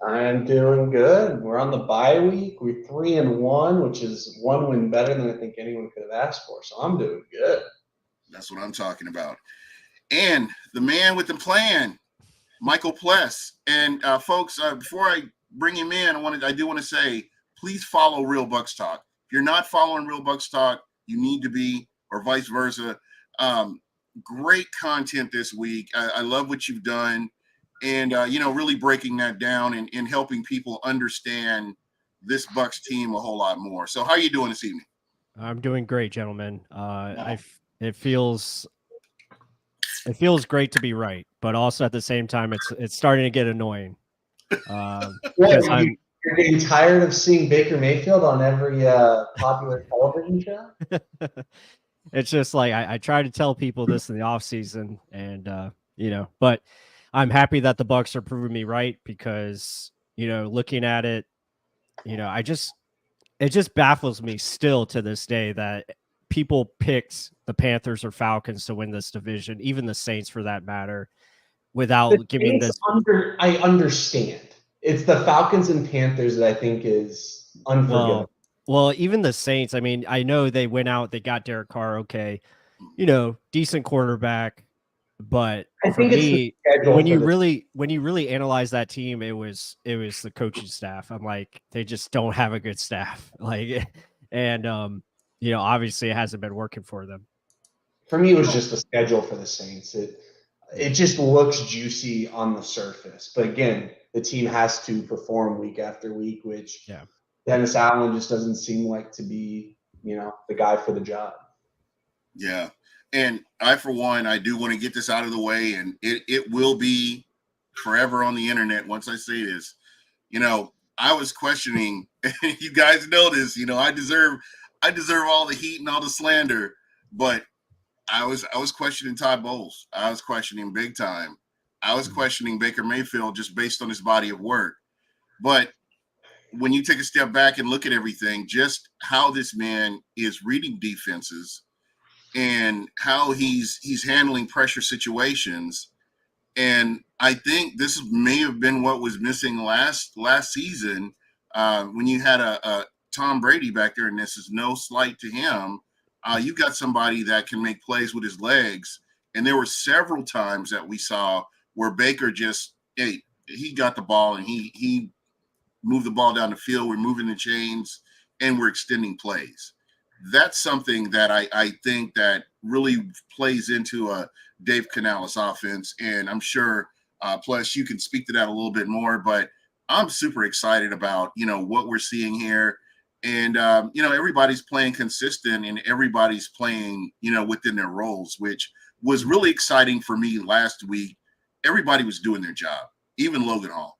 I'm doing good. We're on the bye week. We're 3-1, which is one win better than I think anyone could have asked for. So I'm doing good. That's what I'm talking about. And the man with the plan, Michael Pless. And folks, before I bring him in, I do want to say, please follow Real Bucks Talk. If you're not following Real Bucks Talk, you need to be, or vice versa. Great content this week. I love what you've done, and really breaking that down and helping people understand this Bucks team a whole lot more. So, how are you doing this evening? I'm doing great, gentlemen. It feels great to be right, but also at the same time, it's starting to get annoying. Because What, you're getting tired of seeing Baker Mayfield on every popular television show? it's just like I try to tell people this in the off season, and but I'm happy that the Bucks are proving me right because looking at it, it just baffles me still to this day that people picked the Panthers or Falcons to win this division, even the Saints for that matter, The without giving Saints this. I understand. It's the Falcons and Panthers that I think is unforgivable. Well, even the Saints. I mean, I know they went out, they got Derek Carr, okay, decent quarterback, but I for think it's the me, schedule when for you the really analyze that team, it was the coaching staff. I'm like, they just don't have a good staff, like, and obviously it hasn't been working for them. for me, it was just the schedule for the Saints. It just looks juicy on the surface, but again, the team has to perform week after week, which Yeah. Dennis Allen just doesn't seem like to be, the guy for the job. Yeah. And I, for one, I do want to get this out of the way, and it will be forever on the internet once I say this. I was questioning, you guys know this, I deserve all the heat and all the slander, but I was questioning Todd Bowles. I was questioning big time. I was questioning Baker Mayfield just based on his body of work. But when you take a step back and look at everything, just how this man is reading defenses and how he's handling pressure situations. And I think this may have been what was missing last season when you had a Tom Brady back there, and this is no slight to him. You've got somebody that can make plays with his legs, and there were several times that we saw where Baker just he got the ball and he moved the ball down the field. We're moving the chains and we're extending plays. That's something that I think that really plays into a Dave Canales offense. And I'm sure, plus you can speak to that a little bit more, but I'm super excited about, what we're seeing here. And, everybody's playing consistent and everybody's playing, within their roles, which was really exciting for me last week. Everybody was doing their job, even Logan Hall.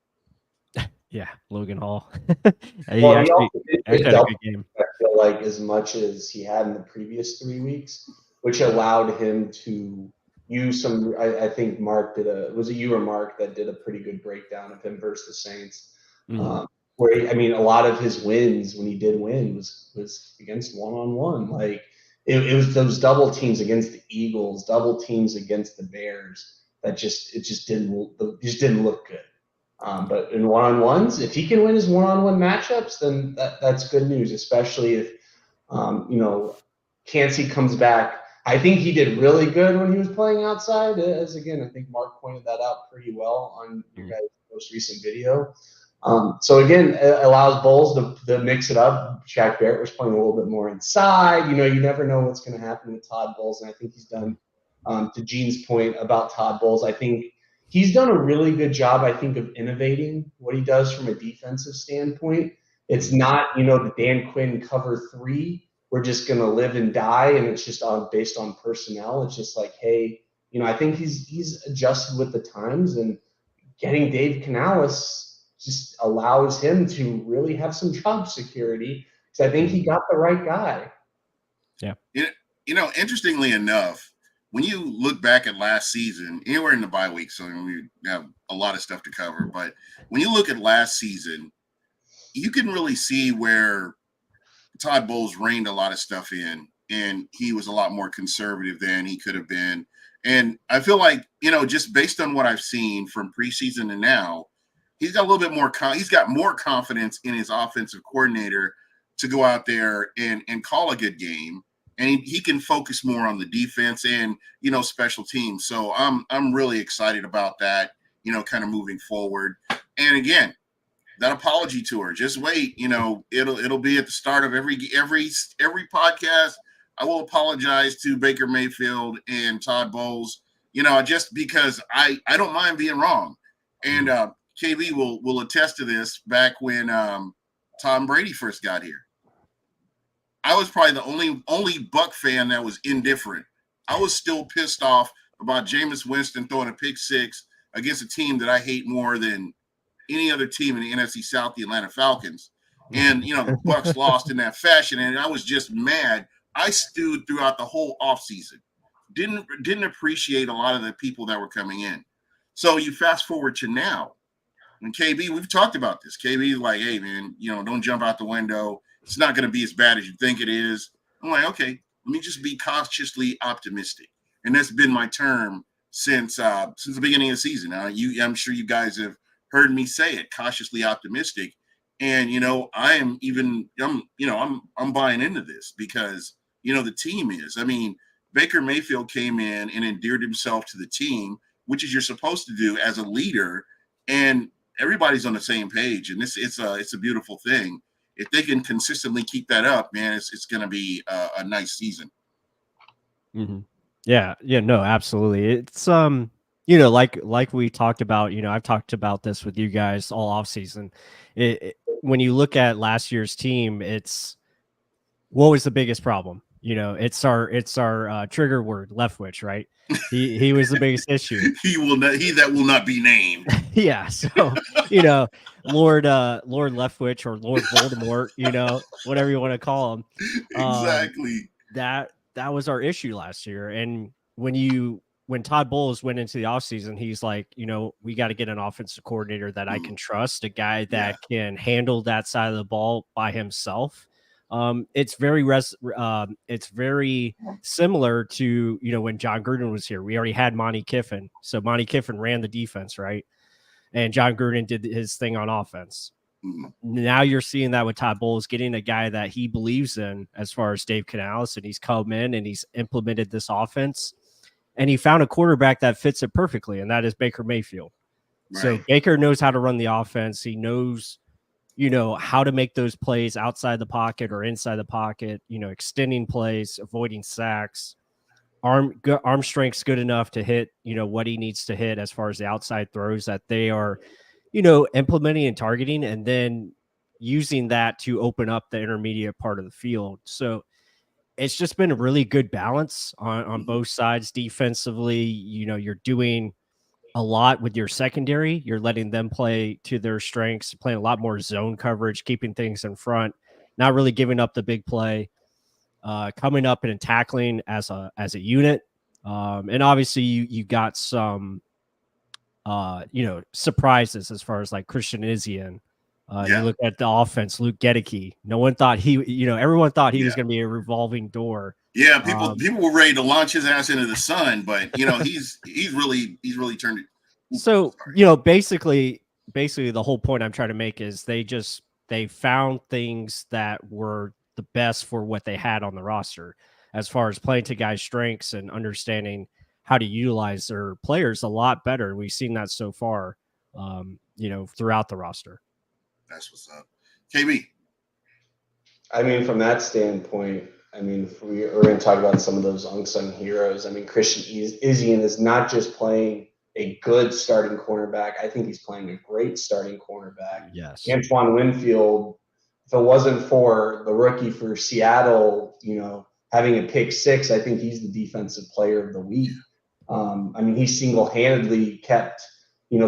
Yeah, Logan Hall. he Well, he actually, also did actually get had a double, good game. I feel like, as much as he had in the previous 3 weeks, which allowed him to use some. I think Mark was it you or Mark that did a pretty good breakdown of him versus the Saints, Mhm. where I mean, a lot of his wins when he did win was against one-on-one. Like it was those double teams against the Eagles, double teams against the Bears that just didn't look good. But in one-on-ones, if he can win his one-on-one matchups, then that's good news, especially if Cansey comes back. I think he did really good when he was playing outside. As again, I think Mark pointed that out pretty well on your Mhm. guys' most recent video. So again, it allows Bowles to mix it up. Shaq Barrett was playing a little bit more inside. You never know what's going to happen with Todd Bowles, and I think he's done. To Gene's point about Todd Bowles, I think he's done a really good job, I think, of innovating what he does from a defensive standpoint. It's not, the Dan Quinn cover three. We're just going to live and die, and it's just based on personnel. It's just like, hey, I think he's adjusted with the times, and getting Dave Canales just allows him to really have some job security because I think he got the right guy. Yeah. Interestingly enough, when you look back at last season, we're in the bye week, so we have a lot of stuff to cover. But when you look at last season, you can really see where Todd Bowles reined a lot of stuff in, and he was a lot more conservative than he could have been. And I feel like, just based on what I've seen from preseason to now, he's got a little bit more. He's got more confidence in his offensive coordinator to go out there and call a good game, and he can focus more on the defense and special teams. So I'm really excited about that. Kind of moving forward. And again, that apology tour. Just wait. It'll be at the start of every podcast. I will apologize to Baker Mayfield and Todd Bowles. Just because I don't mind being wrong, and KB will attest to this. Back when Tom Brady first got here, I was probably the only Buck fan that was indifferent. I was still pissed off about Jameis Winston throwing a pick six against a team that I hate more than any other team in the NFC South, the Atlanta Falcons. And, the Bucs lost in that fashion, and I was just mad. I stewed throughout the whole offseason. Didn't appreciate a lot of the people that were coming in. So you fast forward to now. And KB, we've talked about this. KB's like, hey, man, don't jump out the window. It's not going to be as bad as you think it is. I'm like, okay, let me just be cautiously optimistic. And that's been my term since the beginning of the season. I'm sure you guys have heard me say it, cautiously optimistic. And, I'm buying into this because, the team is. I mean, Baker Mayfield came in and endeared himself to the team, which is you're supposed to do as a leader. And everybody's on the same page. And it's a beautiful thing. If they can consistently keep that up, man, it's going to be a nice season. Mm-hmm. Yeah, no, absolutely. It's like we talked about. I've talked about this with you guys all off season. When you look at last year's team, it's what was the biggest problem? It's our trigger word, Leftwich, right? He was the biggest issue. He that will not be named. Yeah, so Lord Leftwich or Lord Voldemort, whatever you want to call him. Exactly. That was our issue last year. And when Todd Bowles went into the offseason, he's like, we got to get an offensive coordinator that I can trust, a guy that can handle that side of the ball by himself. It's very similar to when John Gruden was here. We already had Monty Kiffin, so Monty Kiffin ran the defense, right? And John Gruden did his thing on offense. Now you're seeing that with Todd Bowles, getting a guy that he believes in as far as Dave Canales, and he's come in and he's implemented this offense, and he found a quarterback that fits it perfectly, and that is Baker Mayfield. Right. So Baker knows how to run the offense. He knows how to make those plays outside the pocket or inside the pocket, extending plays, avoiding sacks, arm strength's good enough to hit, what he needs to hit as far as the outside throws that they are, implementing and targeting, and then using that to open up the intermediate part of the field. So it's just been a really good balance on both sides. Defensively, you're doing a lot with your secondary. You're letting them play to their strengths, playing a lot more zone coverage, keeping things in front, not really giving up the big play, coming up and tackling as a unit. And obviously you got some, surprises as far as like Christian Izien. You look at the offense, Luke Gedeke. No one thought everyone thought he was going to be a revolving door. Yeah, people were ready to launch his ass into the sun, but he's really turned it. So basically the whole point I'm trying to make is they found things that were the best for what they had on the roster, as far as playing to guys' strengths and understanding how to utilize their players a lot better. We've seen that so far, throughout the roster. That's what's up. KB. I mean, from that standpoint, if we're going to talk about some of those unsung heroes, Christian Izien is not just playing a good starting cornerback. I think he's playing a great starting cornerback. Yes. Antoine Winfield, if it wasn't for the rookie for Seattle, having a pick six, I think he's the defensive player of the week. He single-handedly kept,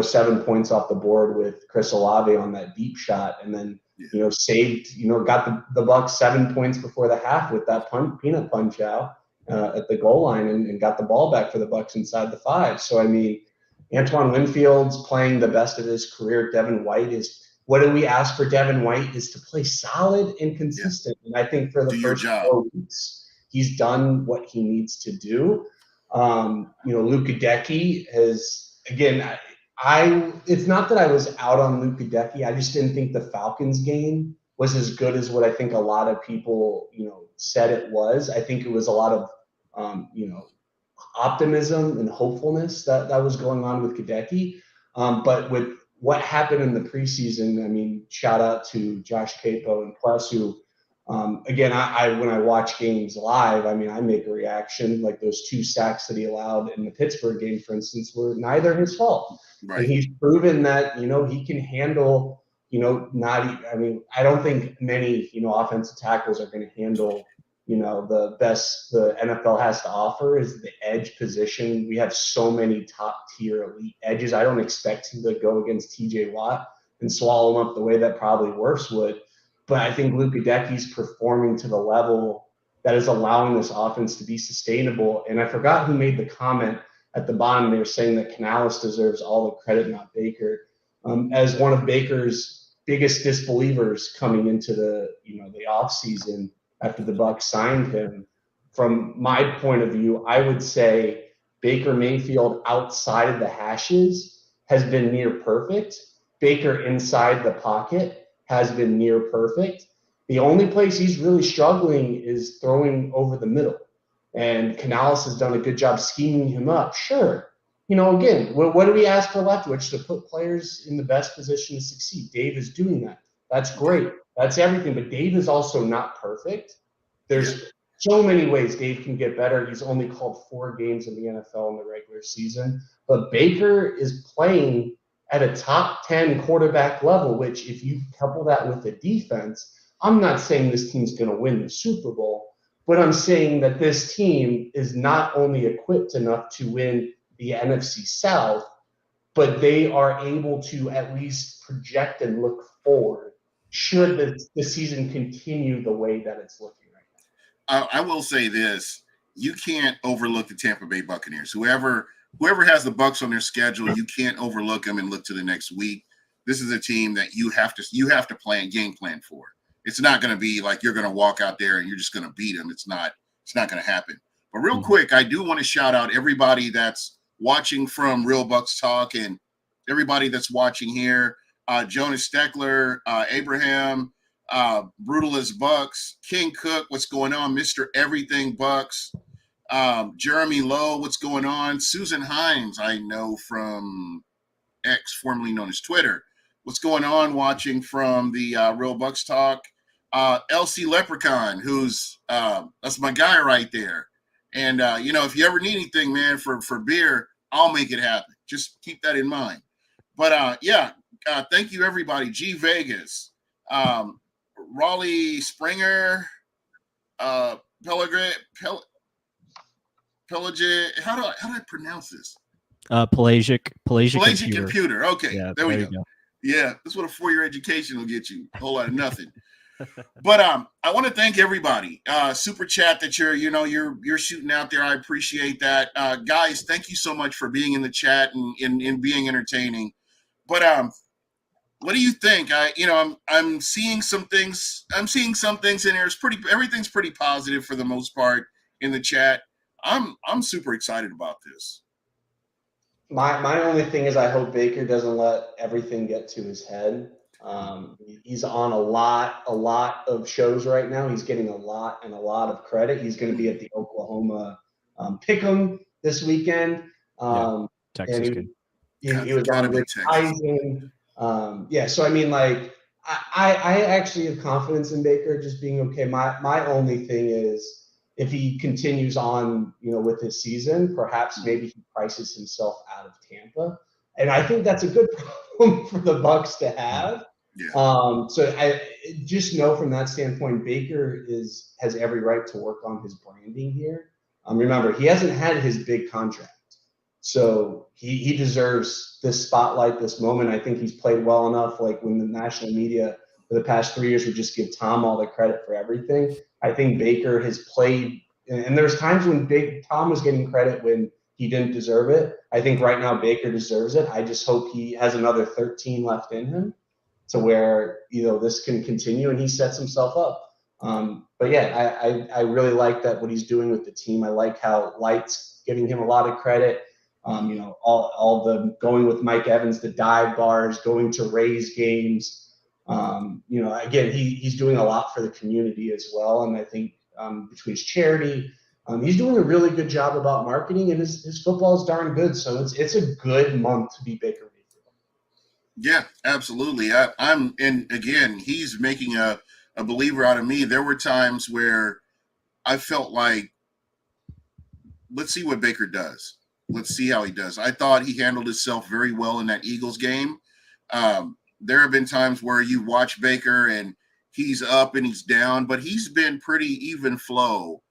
7 points off the board with Chris Olave on that deep shot, and then, saved, got the Bucs 7 points before the half with that peanut punch out at the goal line and got the ball back for the Bucs inside the 5. So, Antoine Winfield's playing the best of his career. Devin White what do we ask for Devin White is to play solid and consistent. Yeah. And I think for the first 4 weeks, he's done what he needs to do. Luke Gedeke has, again, It's not that I was out on Luka Decky. I just didn't think the Falcons game was as good as what I think a lot of people, said it was. I think it was a lot of, optimism and hopefulness that was going on with Kadecki. But with what happened in the preseason, I mean, shout out to Josh Capo and Plus, who, again, I when I watch games live, I mean, I make a reaction. Like those 2 sacks that he allowed in the Pittsburgh game, for instance, were neither his fault. Right. And he's proven that, he can handle, I mean, I don't think many, offensive tackles are going to handle, the best the NFL has to offer is the edge position. We have so many top tier elite edges. I don't expect him to go against TJ Watt and swallow him up the way that probably Wirfs would. But I think Luka Decky's performing to the level that is allowing this offense to be sustainable. And I forgot who made the comment at the bottom. They were saying that Canales deserves all the credit, not Baker. As one of Baker's biggest disbelievers coming into the offseason after the Bucs signed him, from my point of view, I would say Baker Mayfield outside of the hashes has been near perfect. Baker inside the pocket has been near perfect. The only place he's really struggling is throwing over the middle. And Canales has done a good job scheming him up. Sure. Again, what do we ask for Leftwich? To put players in the best position to succeed. Dave is doing that. That's great. That's everything. But Dave is also not perfect. There's so many ways Dave can get better. He's only called 4 games in the NFL in the regular season. But Baker is playing at a top 10 quarterback level, which if you couple that with the defense, I'm not saying this team's going to win the Super Bowl, but I'm saying that this team is not only equipped enough to win the NFC South, but they are able to at least project and look forward should the season continue the way that it's looking right now. I will say this. You can't overlook the Tampa Bay Buccaneers. Whoever has the Bucs on their schedule, you can't overlook them and look to the next week. This is a team that you have to game plan for. It's not going to be like you're going to walk out there and you're just going to beat them. It's not going to happen. But real quick, I do want to shout out everybody that's watching from Real Bucs Talk and everybody that's watching here. Jonas Steckler, Abraham, Brutalist Bucs, King Cook, what's going on? Mr. Everything Bucs, Jeremy Lowe, what's going on? Susan Hines, I know from X, formerly known as Twitter. What's going on? Watching from the Real Bucs Talk. LC Leprechaun, who's that's my guy right there. And if you ever need anything, man, for beer, I'll make it happen. Just keep that in mind. But thank you everybody. G Vegas, Raleigh Springer, Pellegrin. How do I pronounce this? Pelagic Computer. Okay, yeah, there we go. Yeah, that's what a 4-year education will get you. A whole lot of nothing. But I want to thank everybody. Super chat that you're shooting out there. I appreciate that. Guys, thank you so much for being in the chat and being entertaining. But what do you think? I'm seeing some things. I'm seeing some things in here. Everything's pretty positive for the most part in the chat. I'm super excited about this. My only thing is I hope Baker doesn't let everything get to his head. He's on a lot of shows right now. He's getting a lot of credit. He's going to be at the Oklahoma Pick'em this weekend. Texas and he was on Rich Eisen. So I mean, like, I actually have confidence in Baker just being okay. My only thing is if he continues on, with his season, perhaps maybe he prices himself out of Tampa. And I think that's a good problem for the Bucs to have. Yeah. So I just know from that standpoint, Baker has every right to work on his branding here. Remember, he hasn't had his big contract. So he deserves this spotlight, this moment. I think he's played well enough. Like when the national media for the past 3 years would just give Tom all the credit for everything. I think Baker has played, and there's times when Big Tom was getting credit when he didn't deserve it. I think right now Baker deserves it. I just hope he has another 13 left in him to where, this can continue and he sets himself up. But yeah, I really like that what he's doing with the team. I like how Light's giving him a lot of credit. All the going with Mike Evans to dive bars, going to Rays games. Again, he's doing a lot for the community as well. And I think between his charity, he's doing a really good job about marketing, and his football is darn good. So it's a good month to be Baker Mayfield. Yeah, absolutely. And again, he's making a believer out of me. There were times where I felt like, let's see what Baker does. Let's see how he does. I thought he handled himself very well in that Eagles game. There have been times where you watch Baker and he's up and he's down, but he's been pretty even flow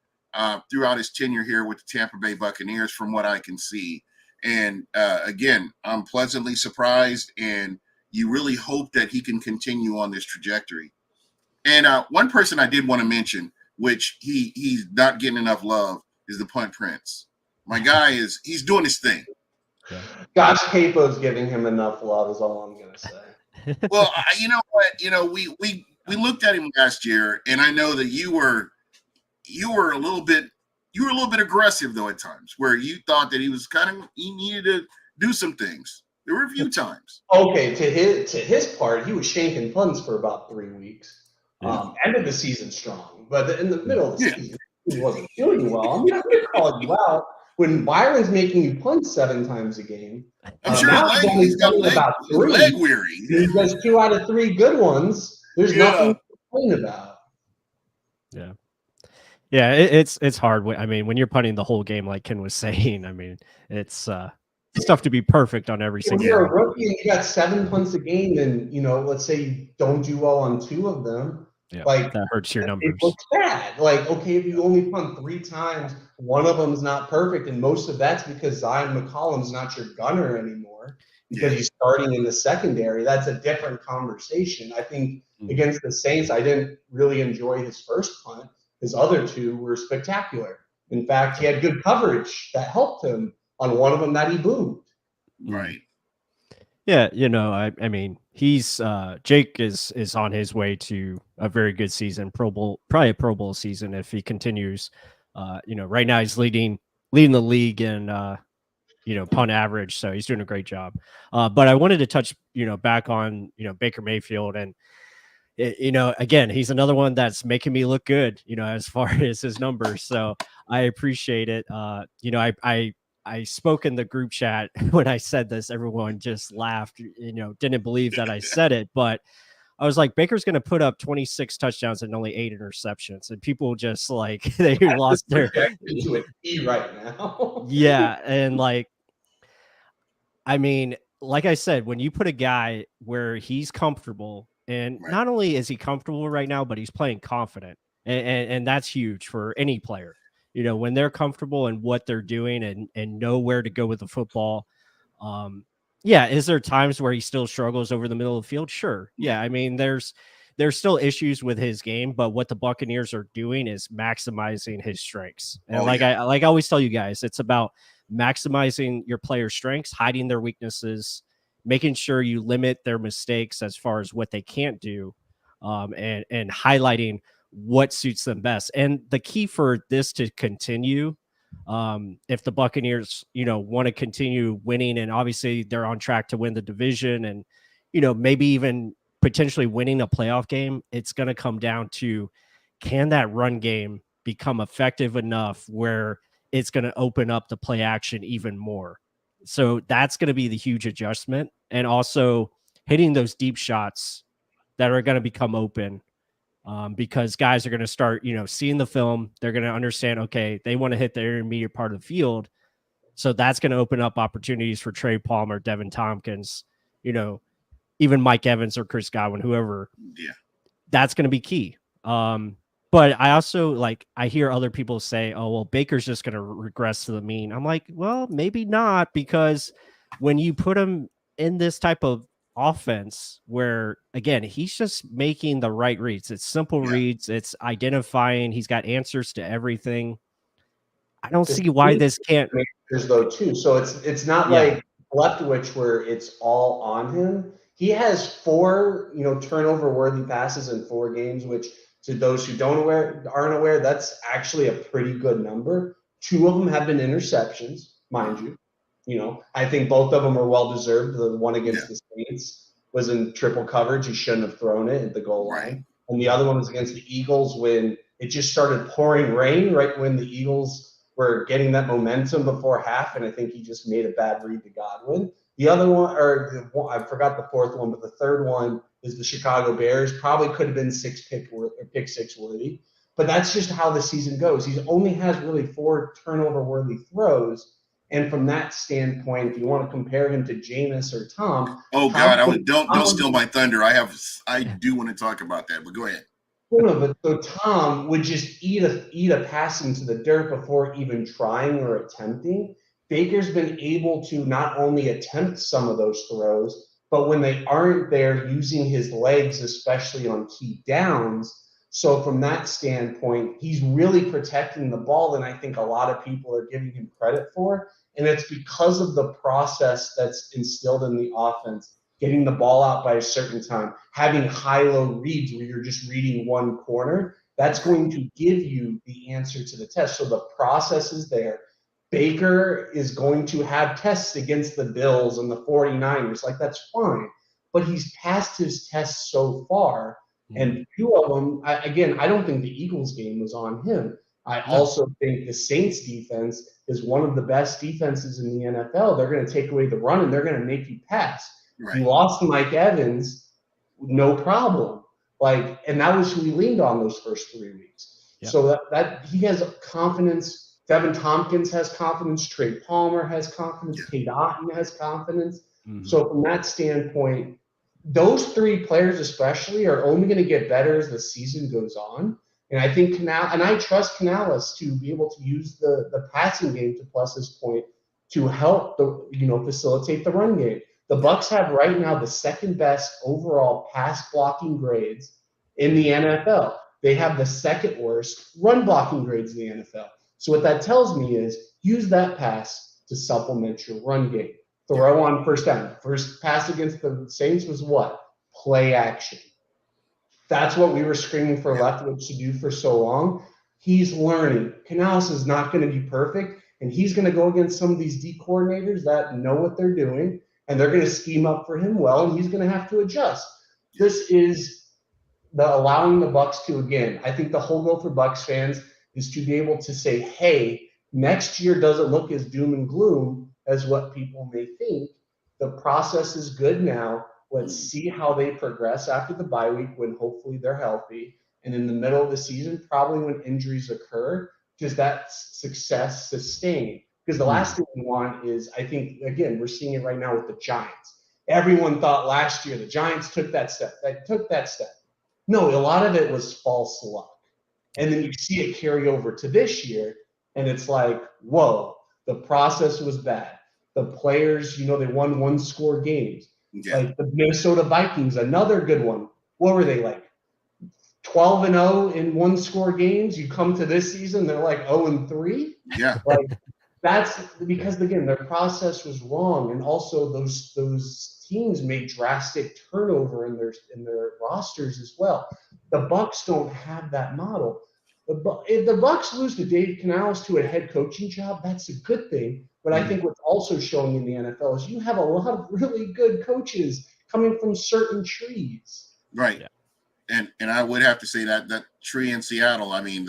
throughout his tenure here with the Tampa Bay Buccaneers from what I can see. And again, I'm pleasantly surprised, and you really hope that he can continue on this trajectory. And one person I did want to mention, which he's not getting enough love, is the Punt Prince. My guy he's doing his thing. Yeah. Josh Capo's giving him enough love is all I'm going to say. Well, you know what? We looked at him last year, and I know that you were a little bit aggressive though at times, where you thought that he needed to do some things. There were a few times. Okay, to his part, he was shanking punts for about 3 weeks. Ended the season strong, but in the middle of the season, he wasn't doing well. I'm going to call you out when Byron's making you punt 7 times a game. I'm sure he's got leg weary. He does 2 out of 3 good ones. There's nothing to complain about. Yeah. Yeah, it's hard. I mean, when you're punting the whole game, like Ken was saying, I mean, it's tough to be perfect on every single. When you're a rookie and you got 7 punts a game, and let's say you don't do well on 2 of them. Yeah, like that hurts your numbers. It looks bad. Like, okay, if you only punt 3 times, one of them is not perfect, and most of that's because Zion McCollum's not your gunner anymore because he's starting in the secondary. That's a different conversation. I think against the Saints, I didn't really enjoy his first punt. His other 2 were spectacular. In fact, he had good coverage that helped him on one of them that he boomed. Right. Yeah, I mean, he's Jake is on his way to a very good season, probably a Pro Bowl season if he continues. Right now he's leading the league in punt average, so he's doing a great job. But I wanted to touch back on Baker Mayfield, and again, he's another one that's making me look good, as far as his numbers. So I appreciate it. I spoke in the group chat when I said this. Everyone just laughed, didn't believe that I said it, but I was like, Baker's going to put up 26 touchdowns and only 8 interceptions. And people just they lost their into an E right now. Yeah. And I mean, like I said, when you put a guy where he's comfortable, and not only is he comfortable right now, but he's playing confident. And that's huge for any player. When they're comfortable in what they're doing and know where to go with the football. Is there times where he still struggles over the middle of the field? Sure. Yeah. I mean, there's still issues with his game, but what the Buccaneers are doing is maximizing his strengths. And I always tell you guys, it's about maximizing your players' strengths, hiding their weaknesses, making sure you limit their mistakes as far as what they can't do, and highlighting what suits them best. And the key for this to continue, if the Buccaneers, want to continue winning, and obviously they're on track to win the division and, maybe even potentially winning a playoff game, it's going to come down to, can that run game become effective enough where it's going to open up the play action even more? So that's going to be the huge adjustment, and also hitting those deep shots that are going to become open. Because guys are going to start, seeing the film. They're going to understand, okay, they want to hit the intermediate part of the field. So that's going to open up opportunities for Trey Palmer, Devin Tompkins, even Mike Evans or Chris Godwin, whoever. Yeah. That's going to be key. But I also I hear other people say, oh, well, Baker's just going to regress to the mean. I'm like, well, maybe not, because when you put him in this type of offense where, again, he's just making the right reads. It's simple reads. It's identifying. He's got answers to everything. I don't see why this can't. There's though too. So it's not like Leftwich where it's all on him. He has 4, turnover worthy passes in 4 games, which to those who aren't aware, that's actually a pretty good number. 2 of them have been interceptions, mind you. I think both of them are well deserved. The one against Yeah. the Saints was in triple coverage. He shouldn't have thrown it at the goal Right. line. And the other one was against the Eagles when it just started pouring rain right when the Eagles were getting that momentum before half. And I think he just made a bad read to Godwin. The other one, I forgot the fourth one, but the third one is the Chicago Bears. Probably could have been pick six worthy. But that's just how the season goes. He only has really 4 turnover-worthy throws. And from that standpoint, if you want to compare him to Jameis or Tom, oh God, don't steal my thunder. I do want to talk about that, but go ahead. But so Tom would just eat a pass into the dirt before even trying or attempting. Baker's been able to not only attempt some of those throws, but when they aren't there, using his legs, especially on key downs. So from that standpoint, he's really protecting the ball than I think a lot of people are giving him credit for. And it's because of the process that's instilled in the offense, getting the ball out by a certain time, having high-low reads where you're just reading one corner. That's going to give you the answer to the test. So the process is there. Baker is going to have tests against the Bills and the 49ers. Like, that's fine. But he's passed his tests so far. And 2 of them, I don't think the Eagles game was on him. I also think the Saints defense is one of the best defenses in the NFL. They're going to take away the run, and they're going to make you pass. Right. You lost Mike Evans, no problem. And that was who he leaned on those first 3 weeks. Yep. So that he has confidence. Devin Tompkins has confidence. Trey Palmer has confidence. Kate Otten has confidence. Mm-hmm. So from that standpoint, those 3 players especially are only going to get better as the season goes on. And I think I trust Canales to be able to use the passing game, to Plus's point, to help facilitate the run game. The Bucs have right now the second best overall pass blocking grades in the NFL. They have the second worst run blocking grades in the NFL. So what that tells me is use that pass to supplement your run game. Throw on first down. First pass against the Saints was what? Play action. That's what we were screaming for Leftwich to do for so long. He's learning. Canales is not going to be perfect, and he's going to go against some of these D coordinators that know what they're doing, and they're going to scheme up for him well, and he's going to have to adjust. This is allowing the Bucs to, again, I think the whole goal for Bucs fans is to be able to say, hey, next year doesn't look as doom and gloom as what people may think. The process is good now. Let's see how they progress after the bye week when hopefully they're healthy. And in the middle of the season, probably when injuries occur, does that success sustain? Because the last thing we want is, I think, again, we're seeing it right now with the Giants. Everyone thought last year the Giants took that step. No, a lot of it was false luck. And then you see it carry over to this year, and it's like, whoa, the process was bad. The players, they won 1-score games. Yeah. Like the Minnesota Vikings, another good one. What were they like? 12-0 in 1-score games. You come to this season, they're like 0-3. Yeah. That's because, again, their process was wrong, and also those teams made drastic turnover in their rosters as well. The Bucs don't have that model. If the Bucs lose to Dave Canales to a head coaching job, that's a good thing. But I think what's also showing in the NFL is you have a lot of really good coaches coming from certain trees. Right. Yeah. And I would have to say that tree in Seattle, I mean,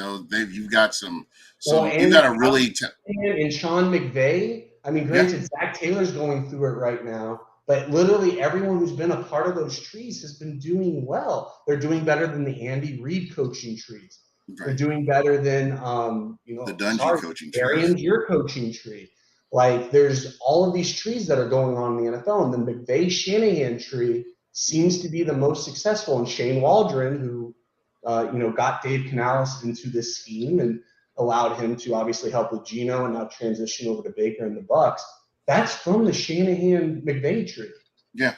you've got you've got a really and Sean McVay. I mean, granted, Zach Taylor's going through it right now, but literally everyone who's been a part of those trees has been doing well. They're doing better than the Andy Reid coaching trees. Right. They're doing better than the Dungy coaching tree. Arians, your coaching tree. Like, there's all of these trees that are going on in the NFL, and the McVay Shanahan tree seems to be the most successful. And Shane Waldron, who got Dave Canales into this scheme and allowed him to obviously help with Geno and now transition over to Baker and the Bucs. That's from the Shanahan McVay tree. Yeah.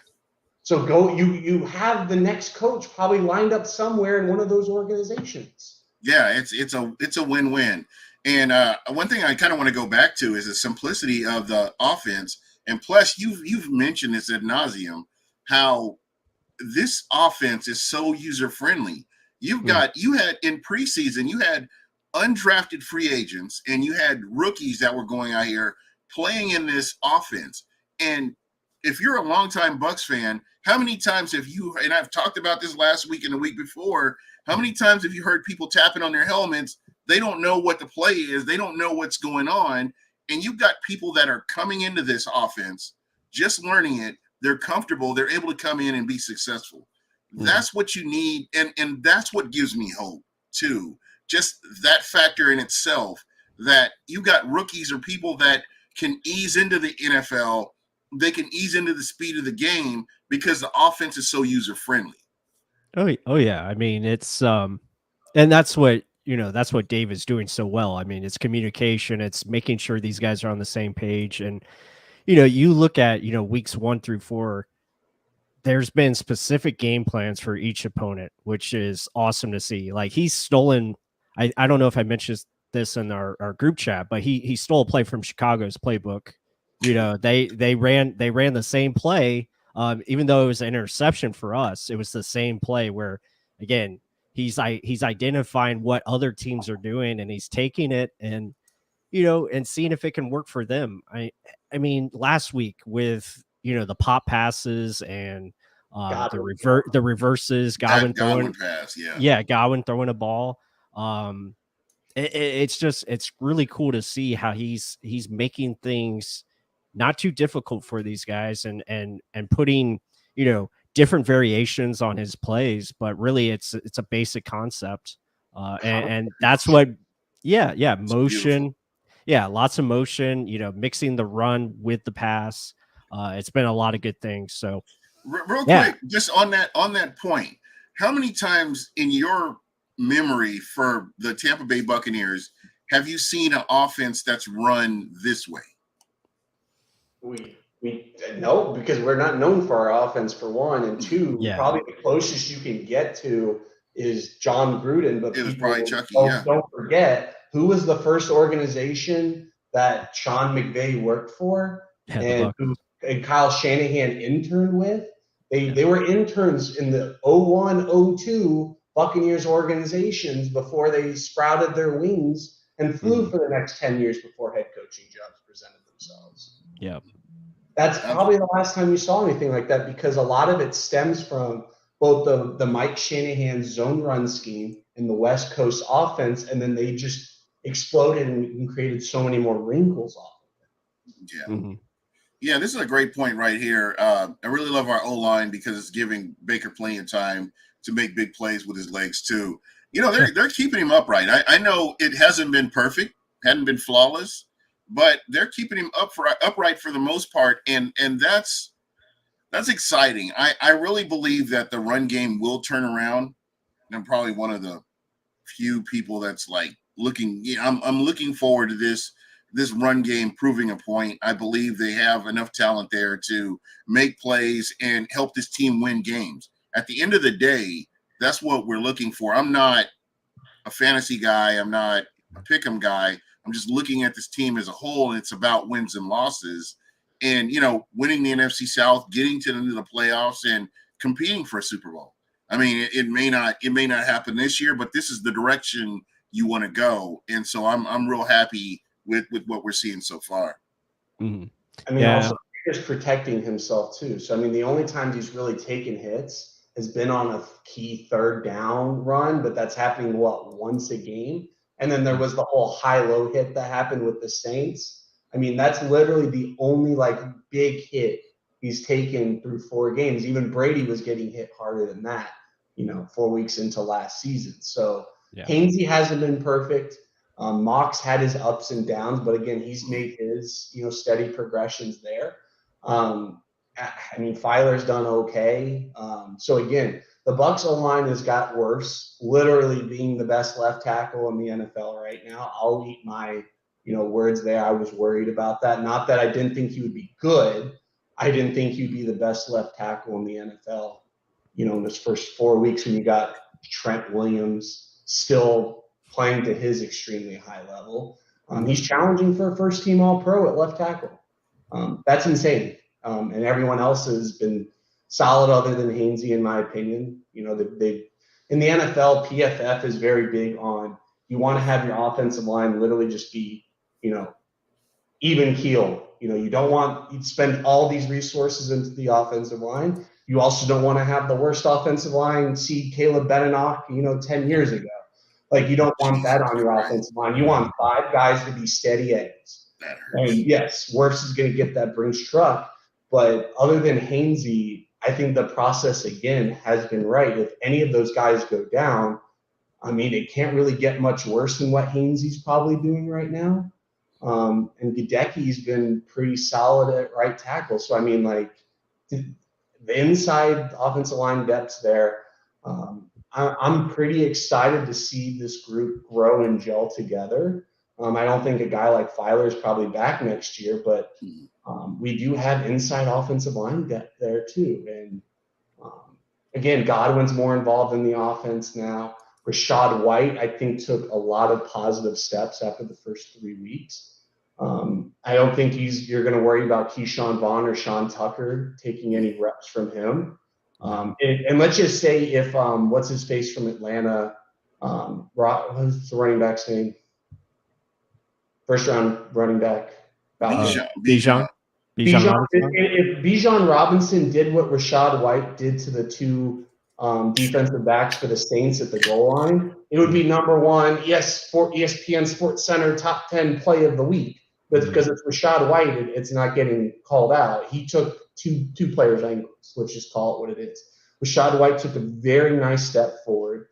So you have the next coach probably lined up somewhere in one of those organizations. Yeah, it's a win-win. And one thing I kind of want to go back to is the simplicity of the offense. And plus, you've mentioned this ad nauseum, how this offense is so user-friendly. You had in preseason, you had undrafted free agents and you had rookies that were going out here playing in this offense. And if you're a longtime Bucs fan, how many times have you, and I've talked about this last week and the week before, how many times have you heard people tapping on their helmets? They don't know what the play is. They don't know what's going on. And you've got people that are coming into this offense, just learning it. They're comfortable. They're able to come in and be successful. That's what you need. And that's what gives me hope too. Just that factor in itself, that you got rookies or people that can ease into the NFL. They can ease into the speed of the game because the offense is so user friendly. Oh yeah. I mean, it's and that's what that's what Dave is doing so well. I mean, it's communication. It's making sure these guys are on the same page. And you look at weeks 1 through 4. There's been specific game plans for each opponent, which is awesome to see. Like he's stolen. I don't know if I mentioned this in our group chat, but he stole a play from Chicago's playbook. They ran the same play. Even though it was an interception for us, it was the same play where, again, he's identifying what other teams are doing and he's taking it and and seeing if it can work for them. I mean, last week with the pop passes and the reverses, Godwin throwing pass, Godwin throwing a ball. It's really cool to see how he's making things not too difficult for these guys and putting different variations on his plays, but really it's a basic concept, and that's what motion, lots of motion, mixing the run with the pass. It's been a lot of good things. So real quick, just on that point, how many times in your memory for the Tampa Bay Buccaneers have you seen an offense that's run this way? We no, because we're not known for our offense, for one, and two, probably the closest you can get to is John Gruden. But it was probably Chucky. Don't forget who was the first organization that Sean McVay worked for, and Kyle Shanahan interned with. They were interns in the 01-02 Buccaneers organizations before they sprouted their wings and flew for the next 10 years before head coaching jobs presented themselves. Yeah. That's probably the last time you saw anything like that, because a lot of it stems from both the Mike Shanahan zone run scheme in the West Coast offense, and then they just exploded and created so many more wrinkles off of it. Yeah. Mm-hmm. Yeah, this is a great point right here. I really love our O-line because it's giving Baker plenty of time to make big plays with his legs too. They're keeping him upright. I know it hasn't been perfect, hadn't been flawless, but they're keeping him upright for the most part, and that's exciting. I really believe that the run game will turn around. And I'm probably one of the few people that's like looking. I'm looking forward to this run game proving a point. I believe they have enough talent there to make plays and help this team win games. At the end of the day, that's what we're looking for. I'm not a fantasy guy. I'm not a pick'em guy. I'm just looking at this team as a whole, and it's about wins and losses. And, winning the NFC South, getting to the playoffs, and competing for a Super Bowl. I mean, it may not happen this year, but this is the direction you want to go. And so I'm real happy with what we're seeing so far. Mm-hmm. I mean, also he's protecting himself too. So, I mean, the only time he's really taken hits has been on a key third down run, but that's happening once a game. And then there was the whole high-low hit that happened with the Saints. I mean, that's literally the only big hit he's taken through 4 games. Even Brady was getting hit harder than that, 4 weeks into last season. So Hainsey hasn't been perfect. Mox had his ups and downs, but again, he's made his, steady progressions there. I mean, Filer's done okay. So again, the Bucs O-line has got worse, literally being the best left tackle in the NFL right now. I'll eat my, words there. I was worried about that. Not that I didn't think he would be good. I didn't think he'd be the best left tackle in the NFL, in his first 4 weeks when you got Trent Williams still playing to his extremely high level. He's challenging for a first-team All-Pro at left tackle. That's insane. And everyone else has been solid other than Hainsey, in my opinion. They in the NFL, PFF is very big on, you want to have your offensive line literally just be, even keel. You don't want you spend all these resources into the offensive line. You also don't want to have the worst offensive line see Caleb Benenoch, 10 years ago. Like, you don't want that on your offensive line. You want 5 guys to be steady Eddies. That hurts. And yes, Wirfs is going to get that Brinks truck, but other than Hainsey, I think the process again has been right. If any of those guys go down, I mean, it can't really get much worse than what Hainsey's probably doing right now. And Gadecki's been pretty solid at right tackle. So, I mean, like, the inside offensive line depth's there. I'm pretty excited to see this group grow and gel together. I don't think a guy like Filer is probably back next year, but we do have inside offensive line depth there too. And again, Godwin's more involved in the offense now. Rashad White, I think, took a lot of positive steps after the first 3 weeks. I don't think you're going to worry about Keyshawn Vaughn or Sean Tucker taking any reps from him. And let's just say if what's his face from Atlanta, what's the running back's name? First round running back. Bijan. If Bijan Robinson did what Rashad White did to the 2 defensive backs for the Saints at the goal line, it would be number 1. Yes, for ESPN Sports Center top 10 play of the week. But because it's Rashad White, it's not getting called out. He took two players' ankles. Let's just call it what it is. Rashad White took a very nice step forward.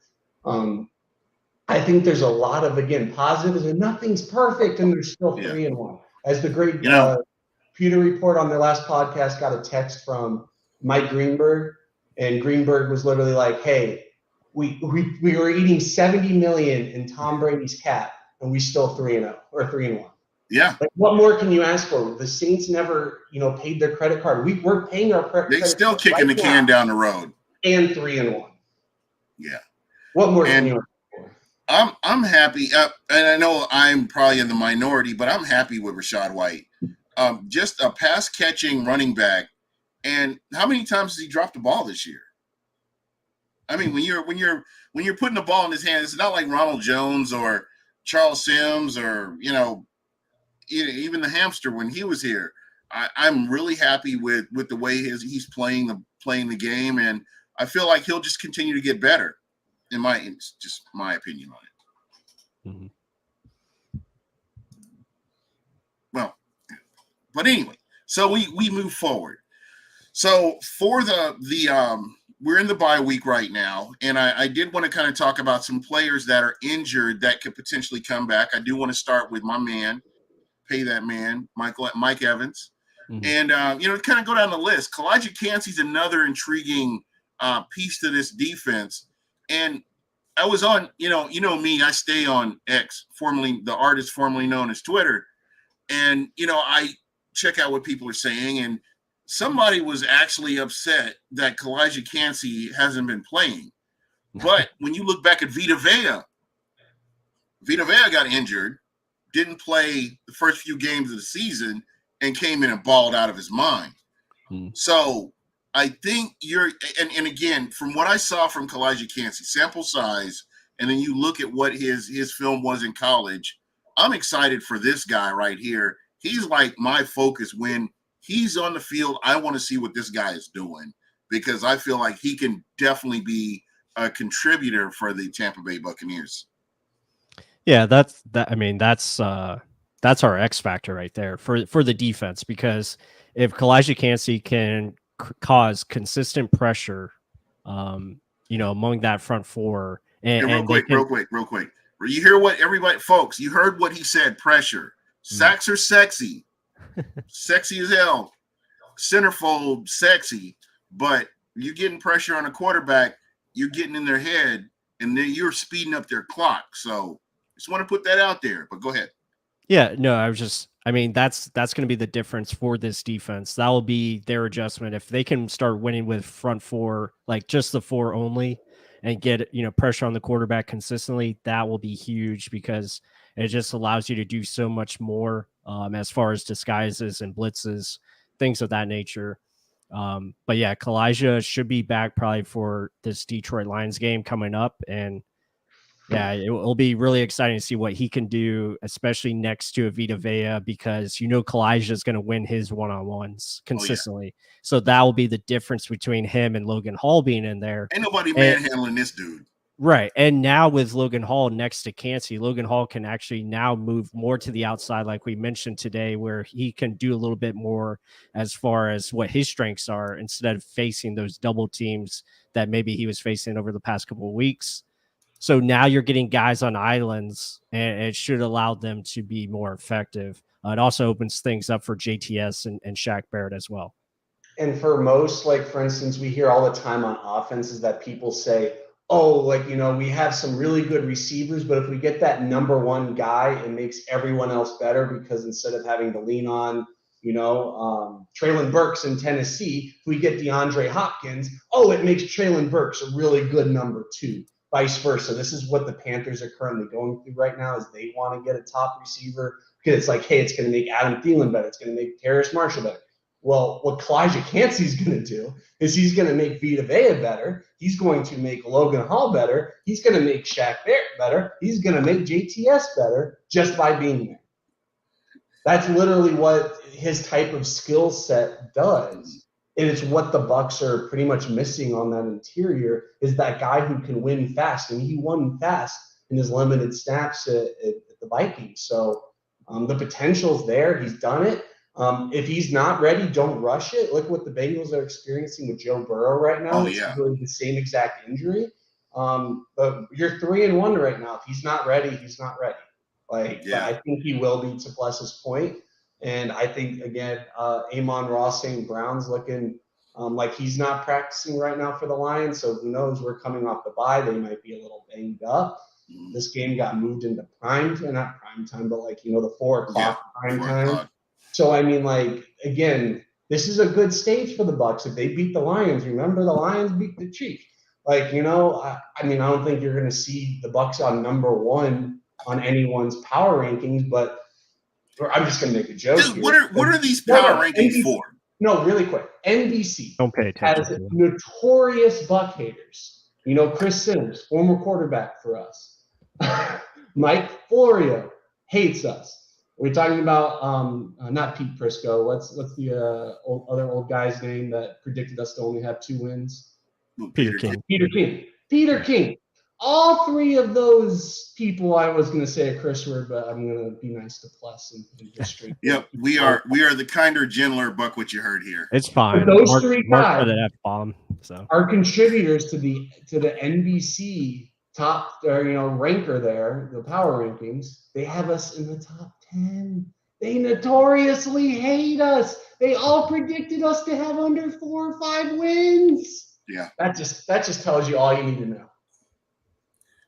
I think there's a lot of, again, positives, and nothing's perfect, and there's still 3-1. As the great Pewter Report on their last podcast got a text from Mike Greenberg, and Greenberg was literally like, hey, we were eating $70 million in Tom Brady's cap, and we still 3-0 or 3-1. Yeah. Like, what more can you ask for? The Saints never, paid their credit card. We're paying our credit card. They're still kicking the can down the road. And 3-1. Yeah. What more can you ask for? I'm happy, and I know I'm probably in the minority, but I'm happy with Rashad White. Just a pass-catching running back. And how many times has he dropped the ball this year? I mean, when you're putting the ball in his hands, it's not like Ronald Jones or Charles Sims or even the hamster when he was here. I'm really happy with the way he's playing the game, and I feel like he'll just continue to get better. It's just my opinion on it. Mm-hmm. Well, but anyway, so we move forward. So for the we're in the bye week right now, and I did want to kind of talk about some players that are injured that could potentially come back. I do want to start with my man, pay that man, Mike Evans. Mm-hmm. And kind of go down the list. Kalijah Kancey's another intriguing piece to this defense. And I was on, me, I stay on X, the artist formerly known as Twitter. And, I check out what people are saying. And somebody was actually upset that Kalijah Kancey hasn't been playing. But when you look back at Vita Vea got injured, didn't play the first few games of the season, and came in and balled out of his mind. So I think and again, from what I saw from Kalijah Kancey, sample size, and then you look at what his film was in college, I'm excited for this guy right here. He's like my focus when he's on the field. I want to see what this guy is doing because I feel like he can definitely be a contributor for the Tampa Bay Buccaneers. Yeah, that's our X factor right there for the defense, because if Kalijah Kancey can cause consistent pressure, among that front four, real quick. You hear what everybody, folks? You heard what he said. Pressure. Sacks are sexy, sexy as hell. Centerfold, sexy, but you're getting pressure on a quarterback. You're getting in their head, and then you're speeding up their clock. So just want to put that out there. But go ahead. Yeah, no, that's going to be the difference for this defense. That will be their adjustment. If they can start winning with front four, like just the four only, and get pressure on the quarterback consistently, that will be huge because it just allows you to do so much more as far as disguises and blitzes, things of that nature. But yeah, Kalijah should be back probably for this Detroit Lions game coming up, and Yeah, it'll be really exciting to see what he can do, especially next to Vita Vea, because Kalijah is going to win his one-on-ones consistently. So that will be the difference between him and Logan Hall being in there. Ain't nobody manhandling this dude. Right. And now with Logan Hall next to Cansey, Logan Hall can actually now move more to the outside, like we mentioned today, where he can do a little bit more as far as what his strengths are instead of facing those double teams that maybe he was facing over the past couple of weeks. So now you're getting guys on islands, and it should allow them to be more effective. It also opens things up for JTS and Shaq Barrett as well. And for most, like, for instance, we hear all the time on offenses that people say, oh, like, we have some really good receivers, but if we get that number one guy, it makes everyone else better, because instead of having to lean on, Traylon Burks in Tennessee, if we get DeAndre Hopkins, it makes Traylon Burks a really good number two, vice versa. This is what the Panthers are currently going through right now, is they want to get a top receiver, because it's like, hey, it's going to make Adam Thielen better. It's going to make Terrace Marshall better. Well, what Kalijah Cansey's going to do is he's going to make Vita Vea better. He's going to make Logan Hall better. He's going to make Shaq Barrett better. He's going to make JTS better just by being there. That's literally what his type of skill set does. And it's what the Bucs are pretty much missing on that interior, is that guy who can win fast. And he won fast in his limited snaps at the Vikings. So the potential's there. He's done it. If he's not ready, don't rush it. Look what the Bengals are experiencing with Joe Burrow right now. It's really the same exact injury. But you're 3-1 right now. If he's not ready, he's not ready. But I think he will be, to Bless's point. And I think, again, Amon-Ra St. Brown's looking like he's not practicing right now for the Lions. So who knows? We're coming off the bye. They might be a little banged up. This game got moved into not prime time, but the 4 o'clock prime time. So, I mean, again, this is a good stage for the Bucs. If they beat the Lions, remember the Lions beat the Chiefs. I don't think you're going to see the Bucs on number one on anyone's power rankings, but I'm just going to make a joke. Dude, what are these power rankings NBC, for? No, really quick. NBC Don't pay attention has notorious Buck haters. Chris Sims, former quarterback for us. Mike Florio hates us. We're talking about not Pete Prisco. What's the other old guy's name that predicted us to only have 2 wins? Peter King. Peter King. All 3 of those people, I was going to say a curse word, but I'm going to be nice to Plus and just straight. Yep, we are the kinder, gentler Buck. What you heard here, it's fine. But those 3 guys for the F-bomb, are contributors to the NBC top ranker there, the power rankings. They have us in the top 10. They notoriously hate us. They all predicted us to have under 4 or 5 wins. Yeah, that just tells you all you need to know.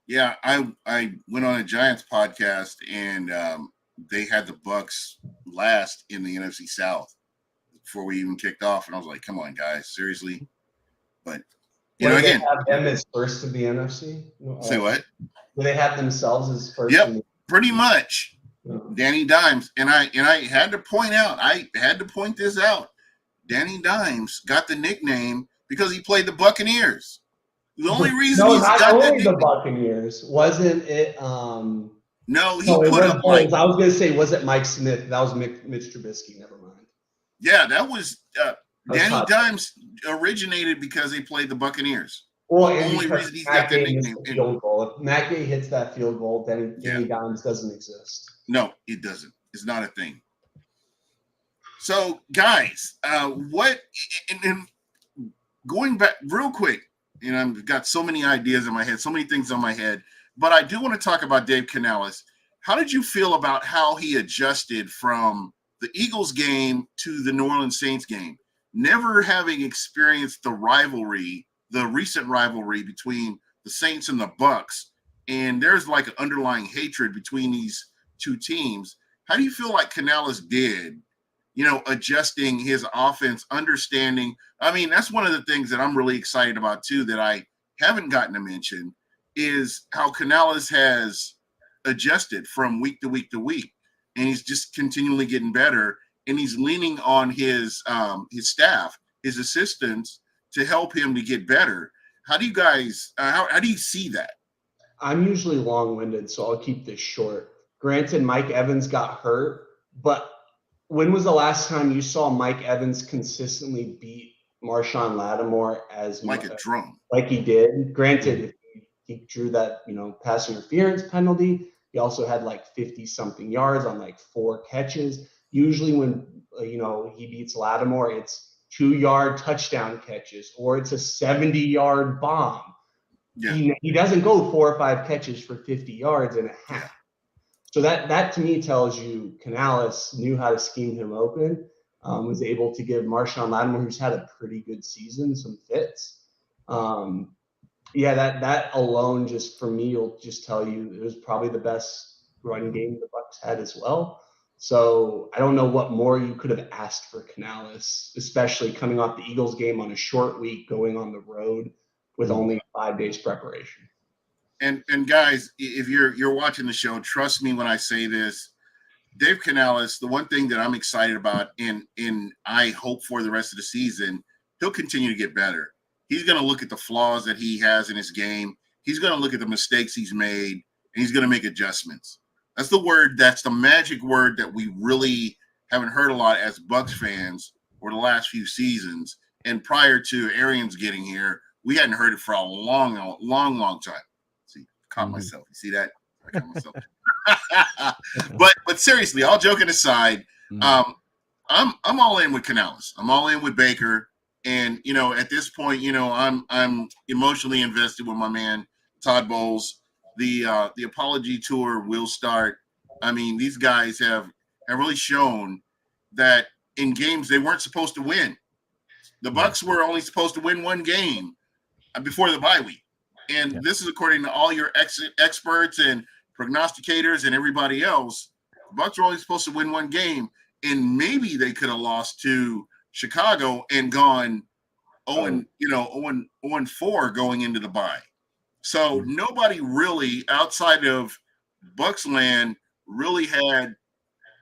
Yeah, I went on a Giants podcast, and they had the Bucs last in the NFC South before we even kicked off, and I was like, "Come on, guys, seriously!" But again, they have them as first of the NFC. Say what? Do they have themselves as first? Yep, pretty much. Danny Dimes, and I had to point this out. Danny Dimes got the nickname because he played the Buccaneers. The only reason he's got not that only the Buccaneers, wasn't it? No, he put up I was going to say, was it Mike Smith? That was Mitch Trubisky. Never mind. Yeah, that was Danny Dimes originated because he played the Buccaneers. Well, the only reason he's got that nickname. Field goal. If Matt Gay hits that field goal, then Danny Dimes doesn't exist. No, it doesn't. It's not a thing. So, guys, and going back real quick, I've got so many ideas in my head, so many things on my head, but I do want to talk about Dave Canales. How did you feel about how he adjusted from the Eagles game to the New Orleans Saints game? Never having experienced the recent rivalry between the Saints and the Bucs, and there's like an underlying hatred between these 2 teams. How do you feel like Canales did, adjusting his offense, understanding? I mean, that's one of the things that I'm really excited about too, that I haven't gotten to mention, is how Canales has adjusted from week to week to week, and he's just continually getting better, and he's leaning on his staff, his assistants, to help him to get better. How do you guys how do you see that? I'm usually long-winded, so I'll keep this short. Granted, Mike Evans got hurt, but when was the last time you saw Mike Evans consistently beat Marshawn Lattimore like a drum. like he did? Granted, he drew that, pass interference penalty. He also had like 50 something yards on like 4 catches. Usually when, he beats Lattimore, it's 2-yard touchdown catches or it's a 70-yard bomb. Yeah. He doesn't go 4 or 5 catches for 50 yards and a half. Yeah. So that to me tells you Canales knew how to scheme him open, was able to give Marshawn Lattimore, who's had a pretty good season, some fits. That alone just for me will just tell you it was probably the best running game the Bucs had as well. So I don't know what more you could have asked for Canales, especially coming off the Eagles game on a short week, going on the road with only 5 days preparation. And guys, if you're watching the show, trust me when I say this, Dave Canales, the one thing that I'm excited about and I hope for the rest of the season, he'll continue to get better. He's going to look at the flaws that he has in his game. He's going to look at the mistakes he's made, and he's going to make adjustments. That's the magic word that we really haven't heard a lot as Bucs fans over the last few seasons. And prior to Arians getting here, we hadn't heard it for a long time. See, caught myself. You see that? I caught myself. but seriously, all joking aside, I'm all in with Canales. I'm all in with Baker. And at this point, I'm emotionally invested with my man Todd Bowles. The apology tour will start. I mean, these guys have really shown that in games they weren't supposed to win. The Bucs were only supposed to win 1 game before the bye week, and this is according to all your experts and prognosticators and everybody else. The Bucs were only supposed to win 1 game, and maybe they could have lost to Chicago and gone 0-4 going into the bye. So nobody really outside of Bucs land really had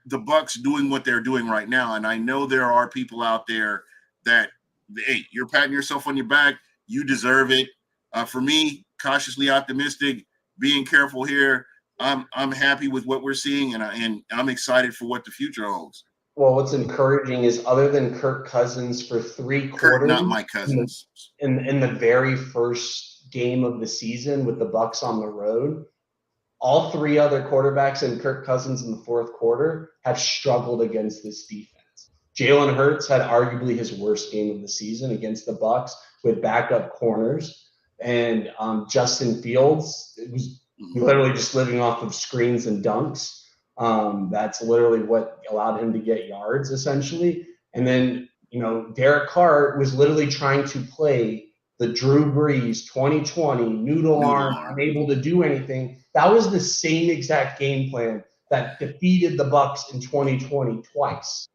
the Bucs doing what they're doing right now. And I know there are people out there that, hey, you're patting yourself on your back. You deserve it. For me, cautiously optimistic, being careful here. I'm happy with what we're seeing, and I'm excited for what the future holds. Well, what's encouraging is other than Kirk Cousins for 3 quarters, not my Cousins, in the very first game of the season with the Bucs on the road, all 3 other quarterbacks and Kirk Cousins in the 4th quarter have struggled against this defense. Jalen Hurts had arguably his worst game of the season against the Bucs with backup corners, and Justin Fields was literally just living off of screens and dunks. That's literally what allowed him to get yards, essentially. And then, Derek Carr was literally trying to play the Drew Brees 2020 noodle arm, unable to do anything. That was the same exact game plan that defeated the Bucs in 2020 twice.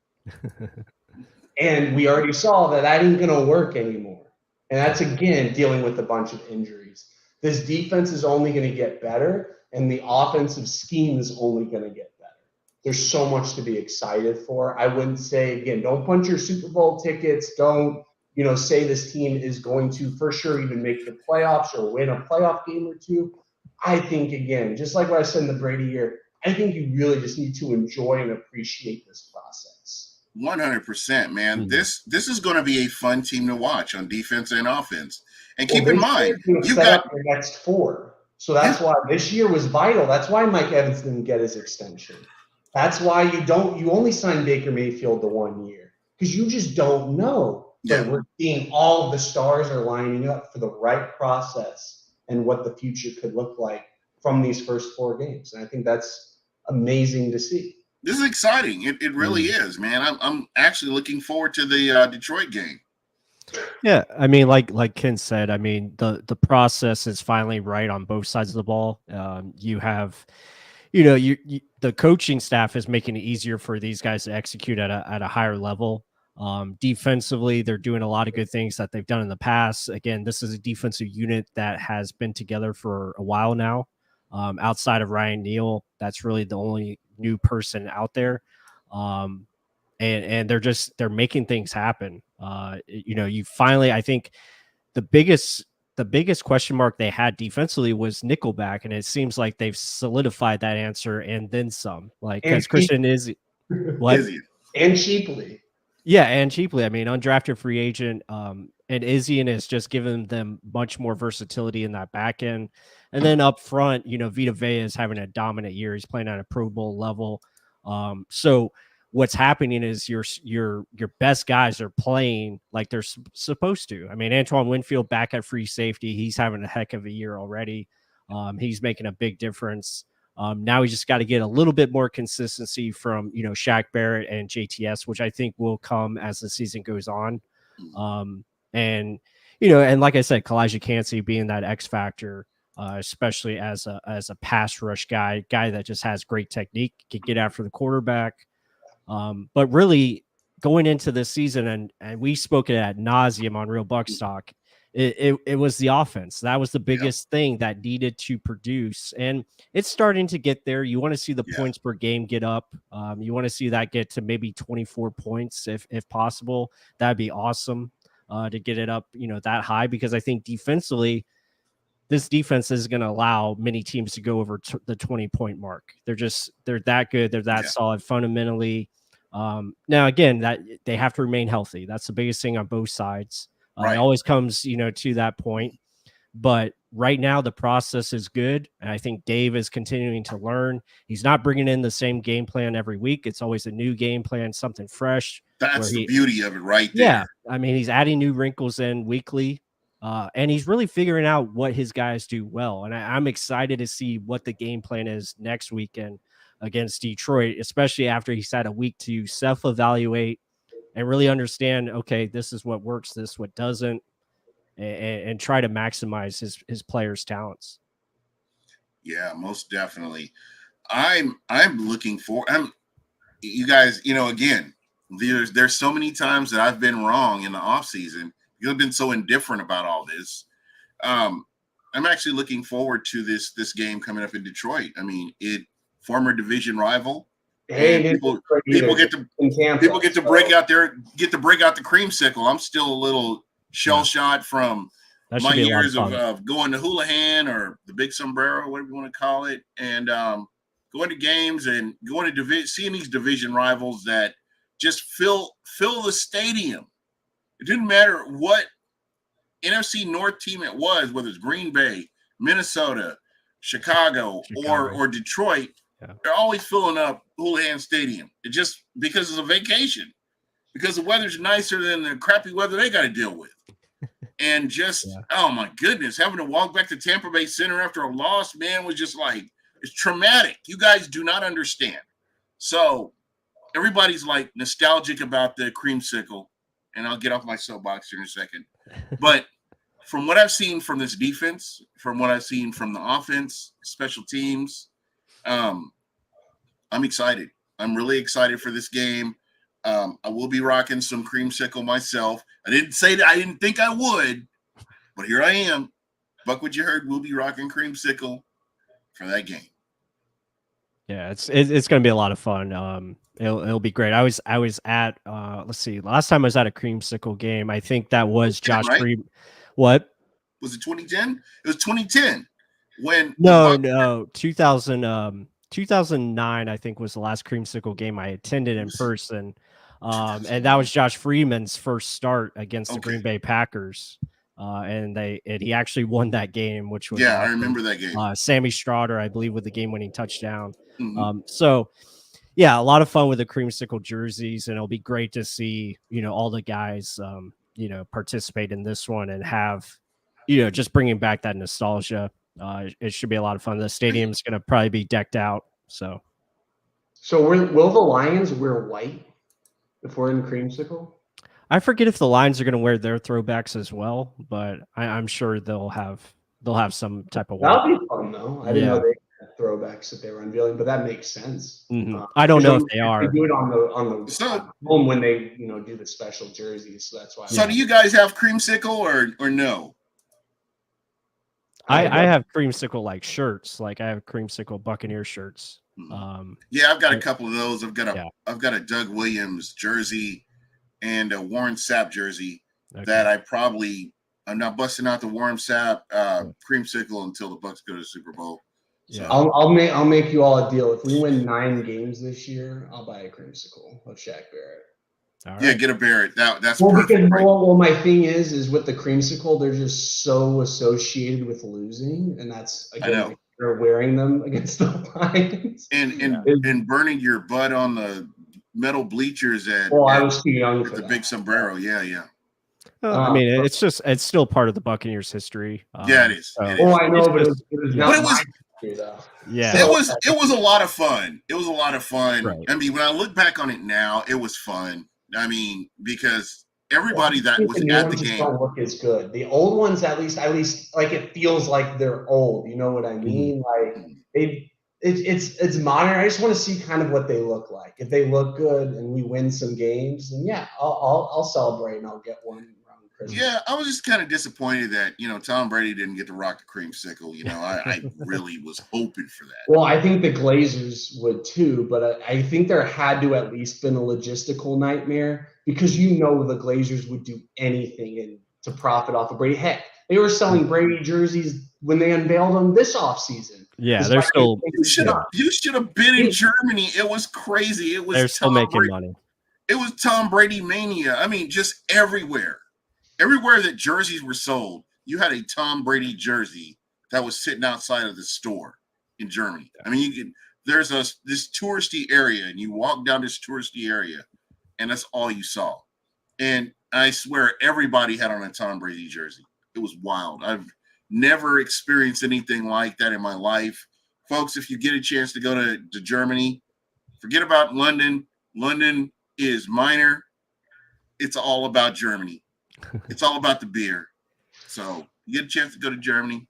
And we already saw that ain't going to work anymore. And that's, again, dealing with a bunch of injuries. This defense is only going to get better, and the offensive scheme is only going to get better. There's so much to be excited for. I wouldn't say, again, don't punch your Super Bowl tickets. Don't, say this team is going to for sure even make the playoffs or win a playoff game or 2. I think, again, just like what I said in the Brady year, I think you really just need to enjoy and appreciate this process. 100%, man. This is going to be a fun team to watch on defense and offense. And keep in mind, you got your next 4. So that's why this year was vital. That's why Mike Evans didn't get his extension. That's why you only signed Baker Mayfield the 1 year, because you just don't know. But we're seeing all of the stars are lining up for the right process and what the future could look like from these first 4 games. And I think that's amazing to see. This is exciting. It really is, man. I'm actually looking forward to the Detroit game. Yeah, I mean, like Ken said, I mean, the process is finally right on both sides of the ball. You have, the coaching staff is making it easier for these guys to execute at a higher level. Defensively, they're doing a lot of good things that they've done in the past. Again, this is a defensive unit that has been together for a while now. Outside of Ryan Neal, that's really the only new person out there. And they're making things happen. You finally, I think the biggest the biggest question mark they had defensively was nickelback, and it seems like they've solidified that answer and then some. Like because Christian is what Izzy. And cheaply. Yeah, and cheaply. I mean, undrafted free agent, and Izzy has just given them much more versatility in that back end. And then up front, Vita Vea is having a dominant year. He's playing at a Pro Bowl level. So what's happening is your best guys are playing like they're supposed to. I mean, Antoine Winfield back at free safety, he's having a heck of a year already. He's making a big difference. Now we just got to get a little bit more consistency from, Shaq Barrett and JTS, which I think will come as the season goes on. And like I said, Kalijah Cansey being that X factor, especially as a pass rush guy that just has great technique, can get after the quarterback. But really going into this season, and we spoke it ad nauseum on Real Bucs Talk, it was the offense. That was the biggest thing that needed to produce. And it's starting to get there. You want to see the points per game get up. You want to see that get to maybe 24 points if possible. That'd be awesome to get it up, that high, because I think defensively, this defense is going to allow many teams to go over the 20-point mark. They're that good. They're that solid fundamentally. Now, again, that they have to remain healthy. That's the biggest thing on both sides. It always comes, to that point. But right now, the process is good. And I think Dave is continuing to learn. He's not bringing in the same game plan every week. It's always a new game plan, something fresh. That's the beauty of it right there. Yeah. I mean, he's adding new wrinkles in weekly. And he's really figuring out what his guys do well. And I'm excited to see what the game plan is next weekend against Detroit, especially after he's had a week to self-evaluate and really understand, okay, this is what works, this is what doesn't, and try to maximize his players' talents. Yeah, most definitely. I'm looking for you guys, again, there's so many times that I've been wrong in the offseason. You've been so indifferent about all this. I'm actually looking forward to this game coming up in Detroit. I mean, former division rival. Hey, people get to break out the creamsicle. I'm still a little shell shot from my years of going to Houlihan or the Big Sombrero, whatever you want to call it, and going to games and going to seeing these division rivals that just fill the stadium. It didn't matter what NFC North team it was, whether it's Green Bay, Minnesota, Chicago. or Detroit. They're always filling up Houlihan Stadium. It just because it's a vacation, because the weather's nicer than the crappy weather they got to deal with. And oh my goodness, having to walk back to Tampa Bay Center after a loss, man, was just like, it's traumatic. You guys do not understand. So everybody's like nostalgic about the creamsicle, and I'll get off my soapbox here in a second. But from what I've seen from this defense, from what I've seen from the offense, special teams, I'm excited. I'm really excited for this game. I will be rocking some creamsicle myself. I didn't say that I didn't think I would, but here I am. Buck, what you heard, we'll be rocking creamsicle for that game. Yeah, it's going to be a lot of fun. It'll be great. I was at let's see, last time I was at a creamsicle game, I think that was Josh Freeman. What was it? 2010? It was 2010 when 2009 I think was the last creamsicle game I attended in person. And that was Josh Freeman's first start against the Green Bay Packers. And he actually won that game, which was I remember that game. Sammy Stroughter, I believe, with the game-winning touchdown. So yeah, a lot of fun with the creamsicle jerseys, and it'll be great to see all the guys participate in this one and have just bringing back that nostalgia. It should be a lot of fun. The stadium's going to probably be decked out. So will the Lions wear white if we're in creamsicle? I forget if the Lions are going to wear their throwbacks as well, but I'm sure they'll have some type of. That'll be fun though. I didn't know they had throwbacks that they were unveiling, but that makes sense. I don't know if they are. They do it on the home when they do the special jerseys, so that's why. So do you guys have creamsicle or no? I have creamsicle like shirts, like I have creamsicle Buccaneer shirts. I've got a couple of those. I've got a Doug Williams jersey and a Warren Sapp jersey that I probably I'm not busting out the warm sap creamsicle until the Bucs go to the Super Bowl. Yeah. So, I'll make you all a deal. If we win 9 games this year, I'll buy a creamsicle of Shaq Barrett. All yeah, right. get a Barrett. That's Well, perfect. because Right? well, my thing is with the creamsicle, they're just so associated with losing, and that's I know. again they're wearing them against the Lions. And burning your butt on the metal bleachers at I was too young for the that. big sombrero. Yeah. Well, I mean, it's still part of the Buccaneers history. Yeah, it is. So, It is. I know, but it was not my history, though. Yeah. It was a lot of fun. It was a lot of fun. Right. I mean, when I look back on it now, it was fun. I mean, because everybody that was at the game don't look as good. The old ones, at least, like it feels like they're old. You know what I mean? Like it's modern. I just want to see kind of what they look like. If they look good and we win some games, then yeah, I'll celebrate and I'll get one around Christmas. Yeah, I was just kind of disappointed that Tom Brady didn't get to rock the creamsicle. I really was hoping for that. Well, I think the Glazers would too, but I think there had to at least been a logistical nightmare because the Glazers would do anything to profit off of Brady. Heck, they were selling Brady jerseys when they unveiled them this offseason. Yeah, they're still. You should have been in Germany. It was crazy. They're still making money. It was Tom Brady mania. I mean, just everywhere. Everywhere that jerseys were sold, you had a Tom Brady jersey that was sitting outside of the store in Germany. I mean, there's this touristy area, and you walk down this touristy area, and that's all you saw. And I swear, everybody had on a Tom Brady jersey. It was wild. I've never experienced anything like that in my life. Folks, if you get a chance to go to Germany, forget about London. London is minor. It's all about Germany. It's all about the beer. So you get a chance to go to Germany,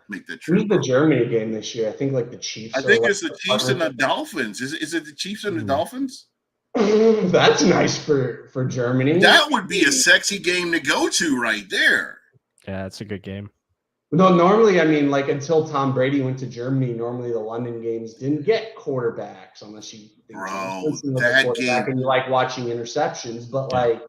make that trip. Who's the Germany game this year? I think like the Chiefs. I think it's the Chiefs and the Dolphins. Is it the Chiefs and the Dolphins? That's nice for Germany. That would be a sexy game to go to right there. Yeah, it's a good game. No, normally, I mean, like until Tom Brady went to Germany, normally the London games didn't get quarterbacks unless you think that game and you like watching interceptions. But like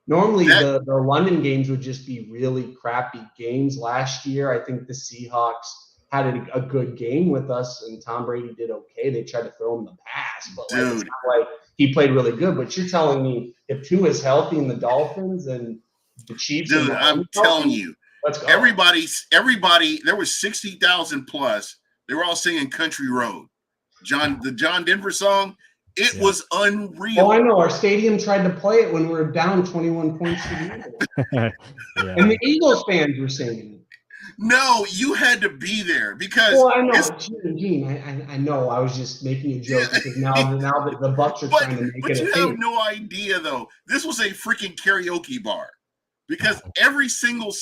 normally the London games would just be really crappy games. Last year, I think the Seahawks had a good game with us, and Tom Brady did okay. They tried to throw him the pass, but like, it's not like he played really good. But you're telling me if Tua is healthy in the Dolphins and the Chiefs, I'm telling you. Let's go. Everybody, there was 60,000 plus. They were all singing Country Road. The John Denver song, it was unreal. Oh, I know. Our stadium tried to play it when we were down 21 points to the And the Eagles fans were singing it. No, you had to be there because. Well, I know, Gene. I know. I was just making a joke because now that the Bucs are trying to make it. But you have no idea, though. This was a freaking karaoke bar. Because every single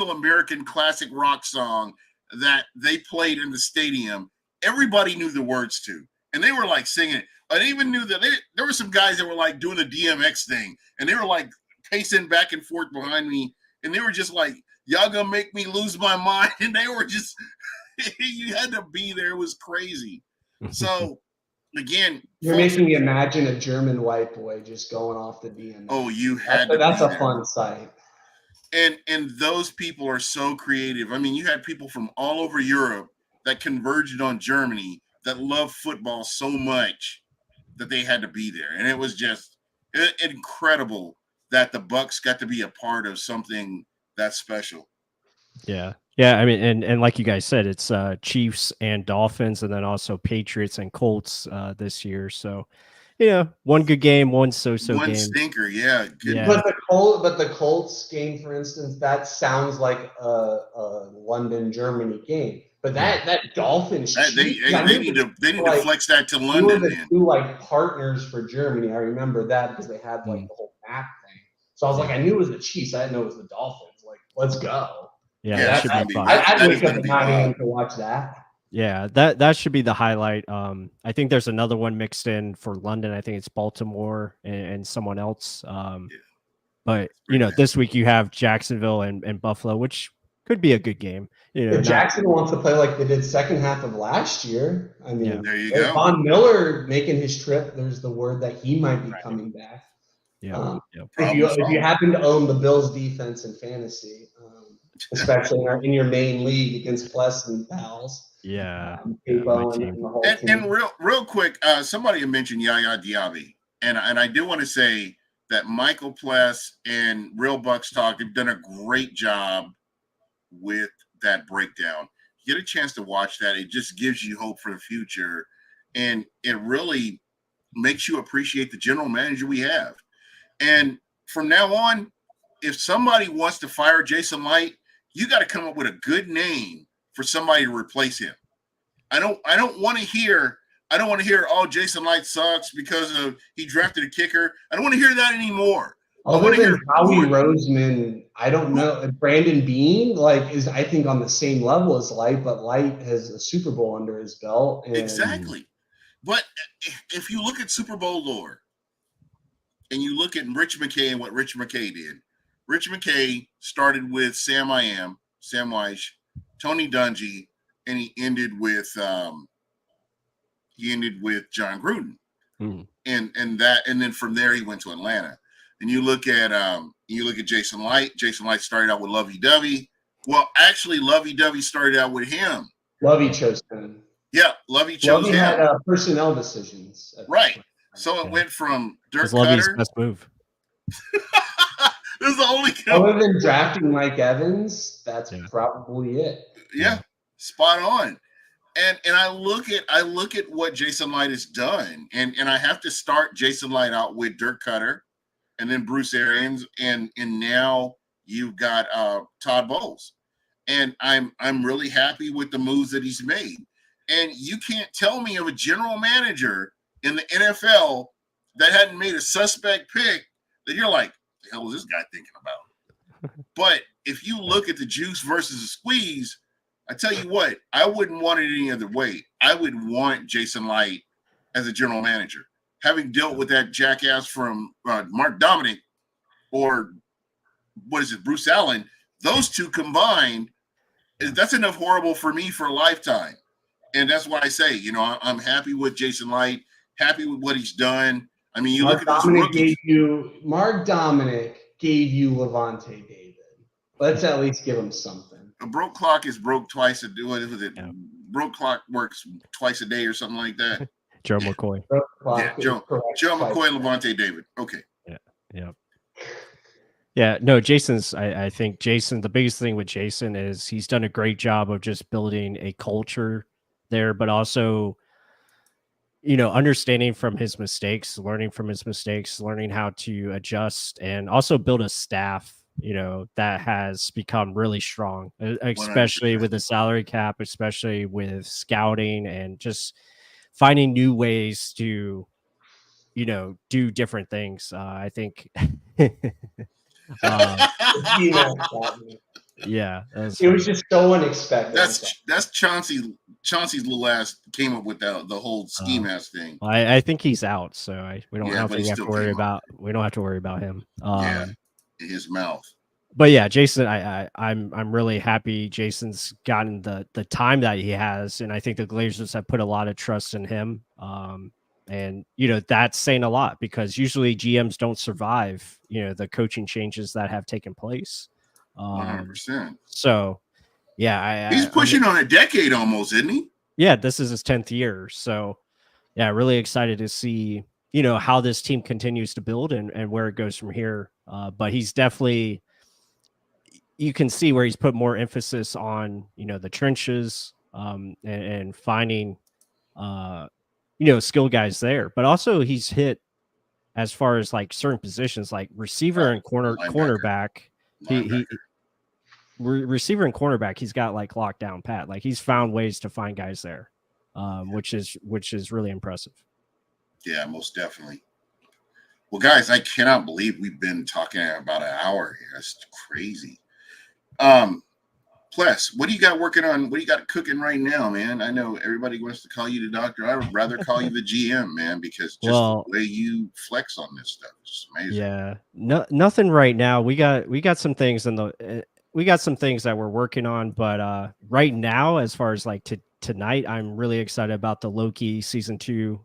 American classic rock song that they played in the stadium, everybody knew the words to. And they were like singing it. I even knew that there were some guys that were like doing the DMX thing. And they were like pacing back and forth behind me. And they were just like, y'all gonna make me lose my mind. And they were just, you had to be there. It was crazy. So, again, you're making me imagine a German white boy just going off the DMX. Oh, you had to. That's a fun sight. And those people are so creative. I mean, you had people from all over Europe that converged on Germany that love football so much that they had to be there, and it was just incredible that the Bucs got to be a part of something that special. Yeah. Yeah, I mean, and like you guys said, it's Chiefs and Dolphins, and then also Patriots and Colts this year. So, one good game, one so-so game. One stinker, yeah. But the Colts game, for instance, that sounds like a London Germany game. But that Dolphins, they need to flex that to London. They were the two like partners for Germany. I remember that because they had like the whole map thing. So I was like, I knew it was the Chiefs. I didn't know it was the Dolphins. Like, let's go. Yeah, that should be fun. I'd wake up at 9 a.m. to watch that. Yeah, that should be the highlight. I think there's another one mixed in for London. I think it's Baltimore and someone else. But this week you have Jacksonville and Buffalo, which could be a good game. If Jacksonville wants to play like they did second half of last year, I mean, there you go. Von Miller making his trip. There's the word that he might be coming back. If you happen to own the Bills defense in fantasy, especially in your main league against Pless and pals. And real quick, somebody mentioned Yaya Diaby, and I do want to say that Michael Pless and Real Bucs Talk have done a great job with that breakdown. Get a chance to watch that. It just gives you hope for the future, and it really makes you appreciate the general manager we have. And from now on, if somebody wants to fire Jason Light, you got to come up with a good name for somebody to replace him. I don't want to hear, oh, Jason Light sucks because he drafted a kicker. I don't want to hear that anymore. Other than Howie Roseman, I don't know. Brandon Beane, is I think on the same level as Light, but Light has a Super Bowl under his belt. Exactly. But if you look at Super Bowl lore, and you look at Rich McKay and what Rich McKay did, Rich McKay started with Sam Wyche, Tony Dungy, and he ended with John Gruden. And then from there he went to Atlanta. And you look at Jason Light. Jason Light started out with Lovey Dovey. Well, actually, Lovey Dovey started out with him. Lovey chose him. Yeah, Lovey chose him. Lovey had personnel decisions. Right. So it went from Dirk Cutter. Lovey's best move. This is the only other than drafting Mike Evans, that's probably it. Yeah, spot on. And I look at what Jason Light has done, and I have to start Jason Light out with Dirk Cutter, and then Bruce Arians, and now you've got Todd Bowles, and I'm really happy with the moves that he's made. And you can't tell me of a general manager in the NFL that hadn't made a suspect pick that you're like, the hell is this guy thinking about? But if you look at the juice versus the squeeze, I tell you what, I wouldn't want it any other way. I would want Jason Light as a general manager. Having dealt with that jackass from Mark Dominic or Bruce Allen, those two combined, that's enough horrible for me for a lifetime. And that's why I say, I'm happy with Jason Light, happy with what he's done. I mean, Mark Dominic Mark Dominic gave you Levante David. Let's at least give him something. A broke clock is broke twice a day. What is it? Yeah. Broke clock works twice a day or something like that. Joe McCoy. Joe McCoy and Levante David. Okay. Yeah. No, I think Jason, the biggest thing with Jason is he's done a great job of just building a culture there, but also, understanding from his mistakes, learning from his mistakes, learning how to adjust, and also build a staff, that has become really strong, especially 100%. With the salary cap, especially with scouting and just finding new ways to, do different things. I think. Yeah, it was just so unexpected. That's Chauncey's little ass came up with the whole scheme ass thing. I think he's out, so we don't have to worry about him. In his mouth. But yeah, Jason, I'm really happy Jason's gotten the time that he has, and I think the Glazers have put a lot of trust in him. And that's saying a lot because usually GMs don't survive, the coaching changes that have taken place. 100%. So, yeah, he's pushing on a decade almost, isn't he? Yeah, this is his 10th year. So, yeah, really excited to see, how this team continues to build and where it goes from here. But he's definitely, you can see where he's put more emphasis on, the trenches and finding, skill guys there. But also he's hit as far as like certain positions, like receiver and cornerback. Receiver and cornerback, he's got like locked down pat. Like he's found ways to find guys there, which is really impressive. Yeah, most definitely. Well, guys, I cannot believe we've been talking about an hour here. That's crazy. Pless, what do you got working on? What do you got cooking right now, man? I know everybody wants to call you the doctor. I would rather call you the GM, man, because just the way you flex on this stuff is amazing. Yeah, nothing right now. We got some things that we're working on, but right now, as far as like tonight, I'm really excited about the Loki season 2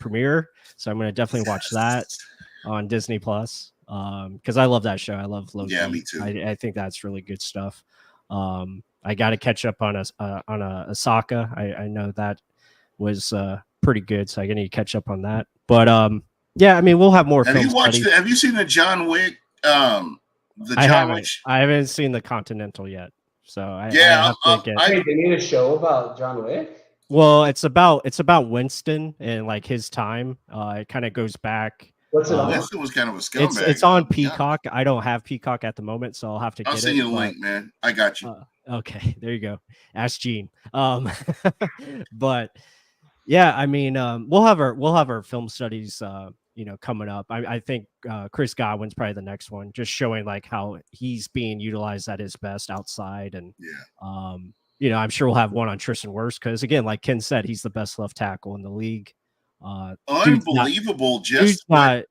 premiere. So I'm going to definitely watch that. on Disney Plus. Because I love that show. I love Loki. Yeah, me too. I think that's really good stuff. I got to catch up on a Ahsoka. I know that was pretty good, so I need to catch up on that. But yeah, I mean, we'll have more. Have you watched? Have you seen the John Wick? I haven't seen the Continental yet, so I have to get. Wait, they made a show about John Wick. Well, it's about Winston and like his time. It kind of goes back. What's it on? Winston was kind of a scumbag. It's on Peacock. I don't have Peacock at the moment, so I'll have to. I'll send you the link, man. I got you. Okay, there you go. Ask Gene. But yeah, I mean, we'll have our film studies. Coming up. I think Chris Godwin's probably the next one, just showing like how he's being utilized at his best outside. And I'm sure we'll have one on Tristan Wirfs because again, like Ken said, he's the best left tackle in the league. Unbelievable, he's not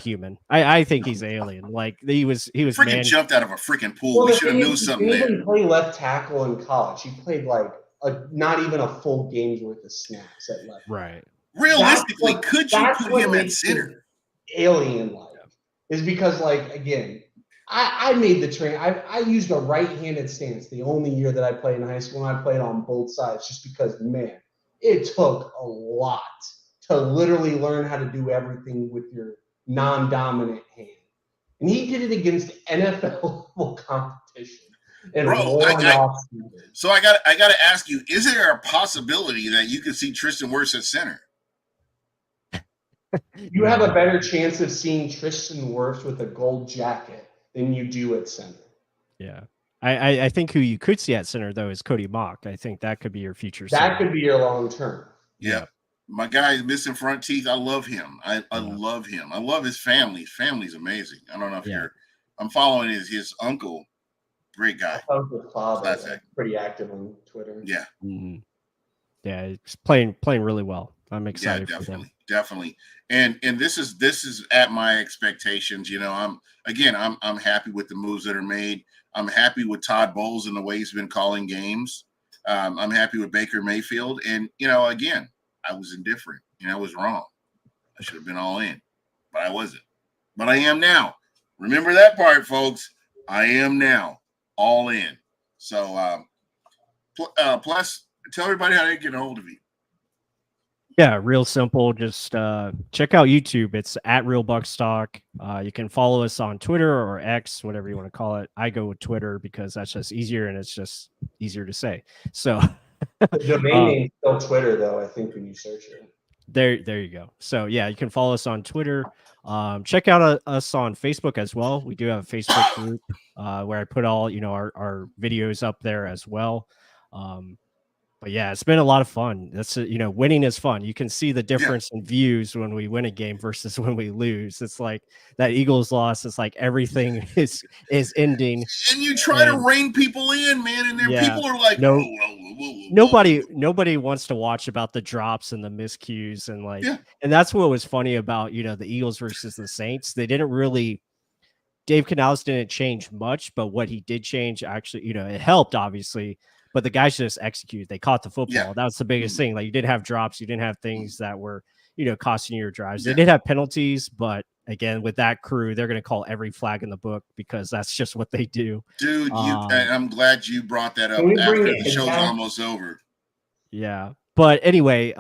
human. I think he's alien. Like he was freaking jumped out of a freaking pool. We should have knew something there. He didn't play left tackle in college. He played like not even a full game's worth of snaps at left. Right. Realistically, could you put him at center? Alien-like is because, like, again, I made the train. I used a right-handed stance the only year that I played in high school, and I played on both sides just because, man, it took a lot to literally learn how to do everything with your non-dominant hand. And he did it against NFL competition. Bro, so I got to ask you: is there a possibility that you could see Tristan Wirfs at center? You have a better chance of seeing Tristan Wirfs with a gold jacket than you do at center. Yeah. I think who you could see at center, though, is Cody Mock. I think that could be your future center. That could be your long term. Yeah. My guy is missing front teeth. I love him. I love him. I love his family. His family's amazing. I don't know if I'm following his uncle. Great guy. His father, pretty active on Twitter. Yeah. Mm-hmm. Yeah, he's playing really well. I'm excited for him. Definitely. And this is at my expectations. I'm happy with the moves that are made. I'm happy with Todd Bowles and the way he's been calling games. I'm happy with Baker Mayfield. And again, I was indifferent. I was wrong. I should have been all in, but I wasn't. But I am now. Remember that part, folks. I am now all in. So plus tell everybody how they get a hold of you. Yeah, real simple. Just check out YouTube. It's at Real Bucs Talk. You can follow us on Twitter or X, whatever you want to call it. I go with Twitter because that's just easier and it's just easier to say. So the domain name is still Twitter, though, I think, when you search it. There you go. So yeah, you can follow us on Twitter. Check out us on Facebook as well. We do have a Facebook group where I put all our videos up there as well. But yeah, it's been a lot of fun. That's winning is fun. You can see the difference in views when we win a game versus when we lose. It's like that Eagles loss. It's like everything is ending. And you try to rein people in, man, and people are like, nobody wants to watch about the drops and the miscues and and that's what was funny about the Eagles versus the Saints. They didn't really. Dave Canales didn't change much, but what he did change actually, it helped obviously. But the guys just executed. They caught the football. Yeah. That was the biggest thing. Like you didn't have drops. You didn't have things that were, costing you your drives. They did have penalties, but again, with that crew, they're going to call every flag in the book because that's just what they do. Dude, I'm glad you brought that up after the show's almost over. Yeah. But anyway,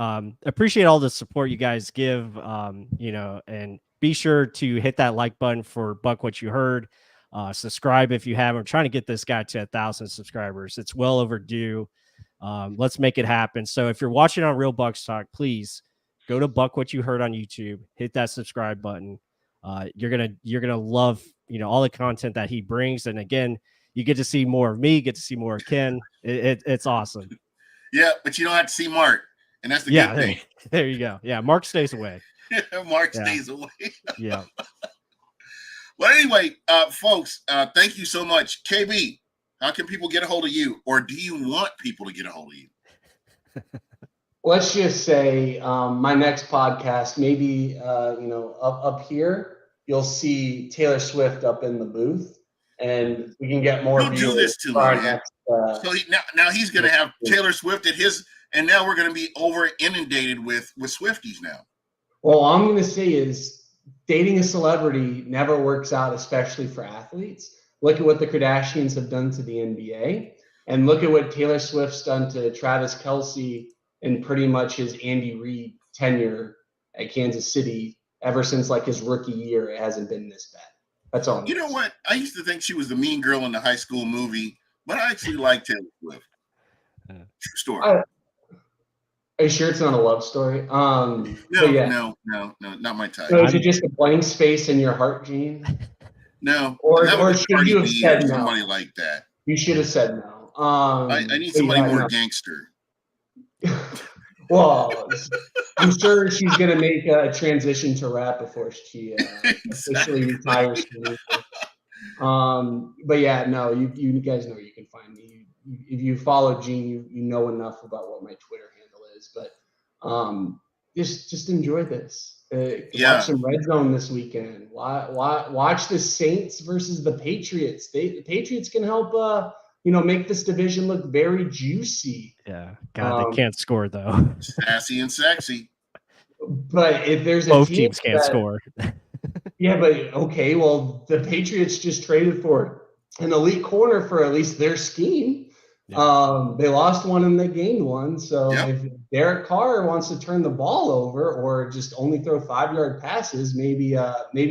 appreciate all the support you guys give, and be sure to hit that like button for Buck What You Heard. Subscribe if you haven't. I'm trying to get this guy to 1,000 subscribers. It's well overdue. Let's make it happen. So if you're watching on Real Bucs Talk, please go to Buck What You Heard on YouTube. Hit that subscribe button. You're gonna love all the content that he brings. And again, you get to see more of me. Get to see more of Ken. It's awesome. Yeah, but you don't have to see Mark, and that's the good thing. There you go. Yeah, Mark stays away. Mark stays away. Yeah. But anyway, folks, thank you so much. KB, how can people get a hold of you? Or do you want people to get a hold of you? Let's just say my next podcast, maybe, up here, you'll see Taylor Swift up in the booth. And we can get more Don't do this to me, man. So now he's going to have Taylor Swift at his, and now we're going to be over inundated with Swifties now. Well, all I'm going to say is, dating a celebrity never works out, especially for athletes. Look at what the Kardashians have done to the NBA, and look at what Taylor Swift's done to Travis Kelce in pretty much his Andy Reid tenure at Kansas City. Ever since like his rookie year, it hasn't been this bad. That's all. You know what? I used to think she was the mean girl in the High School movie, but I actually like Taylor Swift. True story. Are you sure it's not a love story? No, not my type. So is it just a blank space in your heart, Gene? No, or should you have said no? Somebody like that. You should have said no. I need somebody more gangster. Well, I'm sure she's going to make a transition to rap before she officially retires. But yeah, no, you guys know you can find me. If you follow Gene, you know enough about what my Twitter handle is. But just enjoy this. Watch some Red Zone this weekend. Watch the Saints versus the Patriots. The Patriots can help make this division look very juicy. Yeah, God, they can't score though. Sassy and sexy. But if there's both teams can't score. Yeah, but okay. Well, the Patriots just traded for an elite corner for at least their scheme. Yeah. They lost one and they gained one. So if Derek Carr wants to turn the ball over or just only throw 5-yard passes, maybe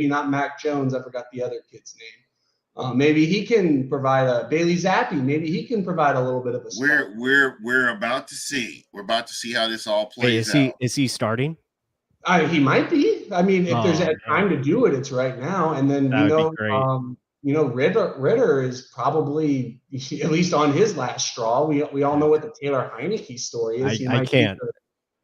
not Mac Jones. I forgot the other kid's name. Maybe he can provide a Bailey Zappi. Maybe he can provide a little bit of a spark. We're about to see. We're about to see how this all plays out. Is he starting? He might be. I mean, if there's a time to do it, it's right now. And then Ritter is probably at least on his last straw. We all know what the Taylor Heineke story is. I can't.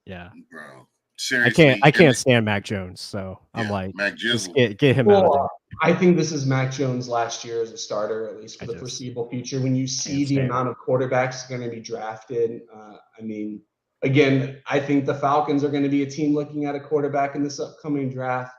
Yeah, bro. Seriously, I can't stand Mac Jones. So I'm like, just get him out of there. I think this is Mac Jones' last year as a starter, at least for the foreseeable future. When you see the amount of quarterbacks going to be drafted, again, I think the Falcons are going to be a team looking at a quarterback in this upcoming draft.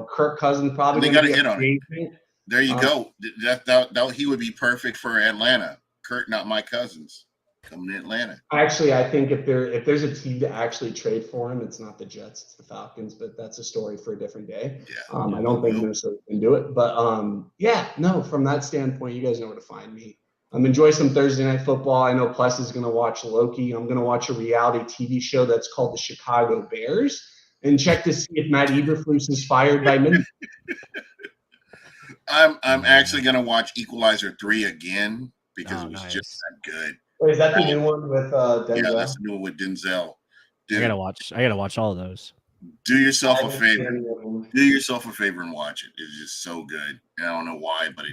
Kirk Cousins probably got to hit on it. There you go. That he would be perfect for Atlanta. Kirk, not Mike Cousins, coming to Atlanta. Actually, I think if there's a team to actually trade for him, it's not the Jets, it's the Falcons. But that's a story for a different day. Yeah. I don't think Minnesota can do it. But from that standpoint, you guys know where to find me. Enjoy some Thursday Night Football. I know Pless is going to watch Loki. I'm going to watch a reality TV show that's called The Chicago Bears and check to see if Matt Eberflus is fired by midnight. I'm actually going to watch Equalizer 3 again because it was just that good. Wait, is that the new one with Denzel? Yeah, that's the new one with Denzel. Dude, I gotta watch all of those. Do yourself a favor. Do yourself a favor and watch it. It's just so good. And I don't know why, but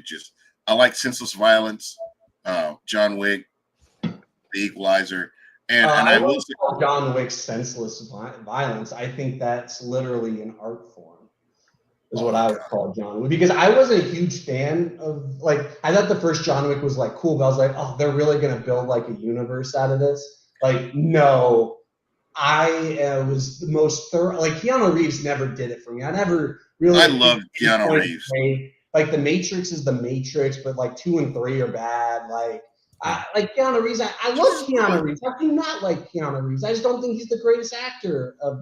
I like senseless violence. John Wick, The Equalizer, and I will say John Wick's senseless violence. I think that's literally an art form, is what I would call John Wick. Because I wasn't a huge fan of I thought the first John Wick was cool, but I was like, oh, they're really gonna build a universe out of this. No, I was the most thorough. Keanu Reeves never did it for me. I never really. I love Keanu Reeves. The Matrix is the Matrix, but 2 and 3 are bad. Keanu Reeves, I love Keanu Reeves. How can you not like Keanu Reeves? I just don't think he's the greatest actor of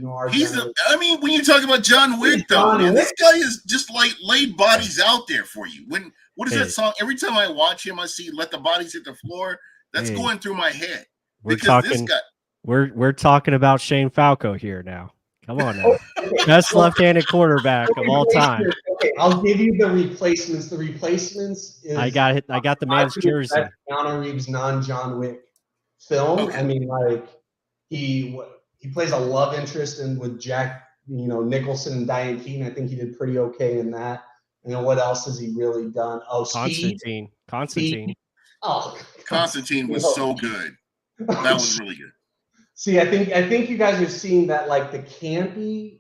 our generation. When you talk about John Wick, this guy is just laid bodies out there for you. What is that song? Every time I watch him, I see "Let the Bodies Hit the Floor." That's going through my head. We're talking about Shane Falco here now. Come on now. Best left-handed quarterback of all time. Okay, I'll give you the replacements. The replacements is I got the man's jersey. Keanu Reeves non-John Wick film. Okay. He plays a love interest with Jack, Nicholson and Diane Keaton. I think he did pretty okay in that. And then what else has he really done? Oh, Constantine. Oh, Constantine was so good. That was really good. See, I think you guys are seeing that the campy,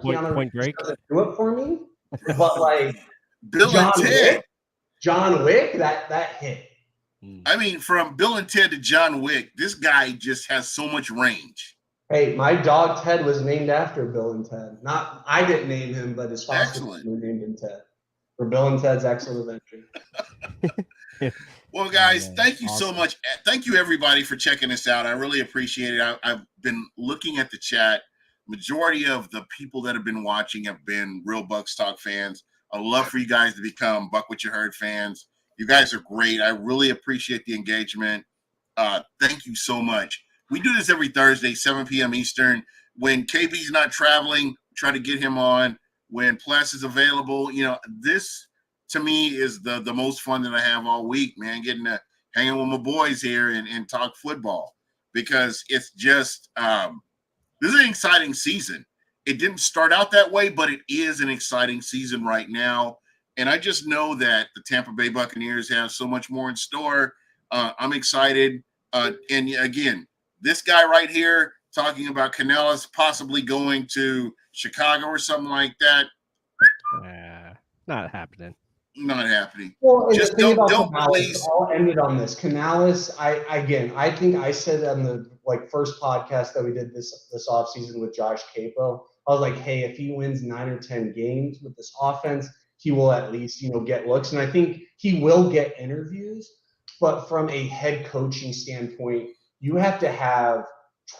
Point Break doesn't do it for me. But Bill and Ted. John Wick, that hit. From Bill and Ted to John Wick, this guy just has so much range. Hey, my dog Ted was named after Bill and Ted. I didn't name him, but his foster family named him Ted. For Bill and Ted's Excellent Adventure. Well, guys, thank you so much. Thank you, everybody, for checking us out. I really appreciate it. I've been looking at the chat. majority of the people that have been watching have been real Bucs Talk fans. I'd love for you guys to become Buck What You Heard fans. You guys are great. I really appreciate the engagement. Thank you so much. We do this every Thursday, 7 p.m. Eastern. When KB's not traveling, try to get him on. When Plus is available, this to me is the most fun that I have all week, man, getting to hanging with my boys here and talk football, because it's just this is an exciting season. It didn't start out that way, but it is an exciting season right now. And I just know that the Tampa Bay Buccaneers have so much more in store. I'm excited. And again, this guy right here talking about Canales possibly going to Chicago or something like that. Not happening. Not happening. Well, Just don't Canales, please. I'll end it on this. Canales, I think I said on the first podcast that we did this offseason with Josh Capo, I was like, hey, if he wins 9 or 10 games with this offense, he will at least, get looks. And I think he will get interviews. But from a head coaching standpoint, you have to have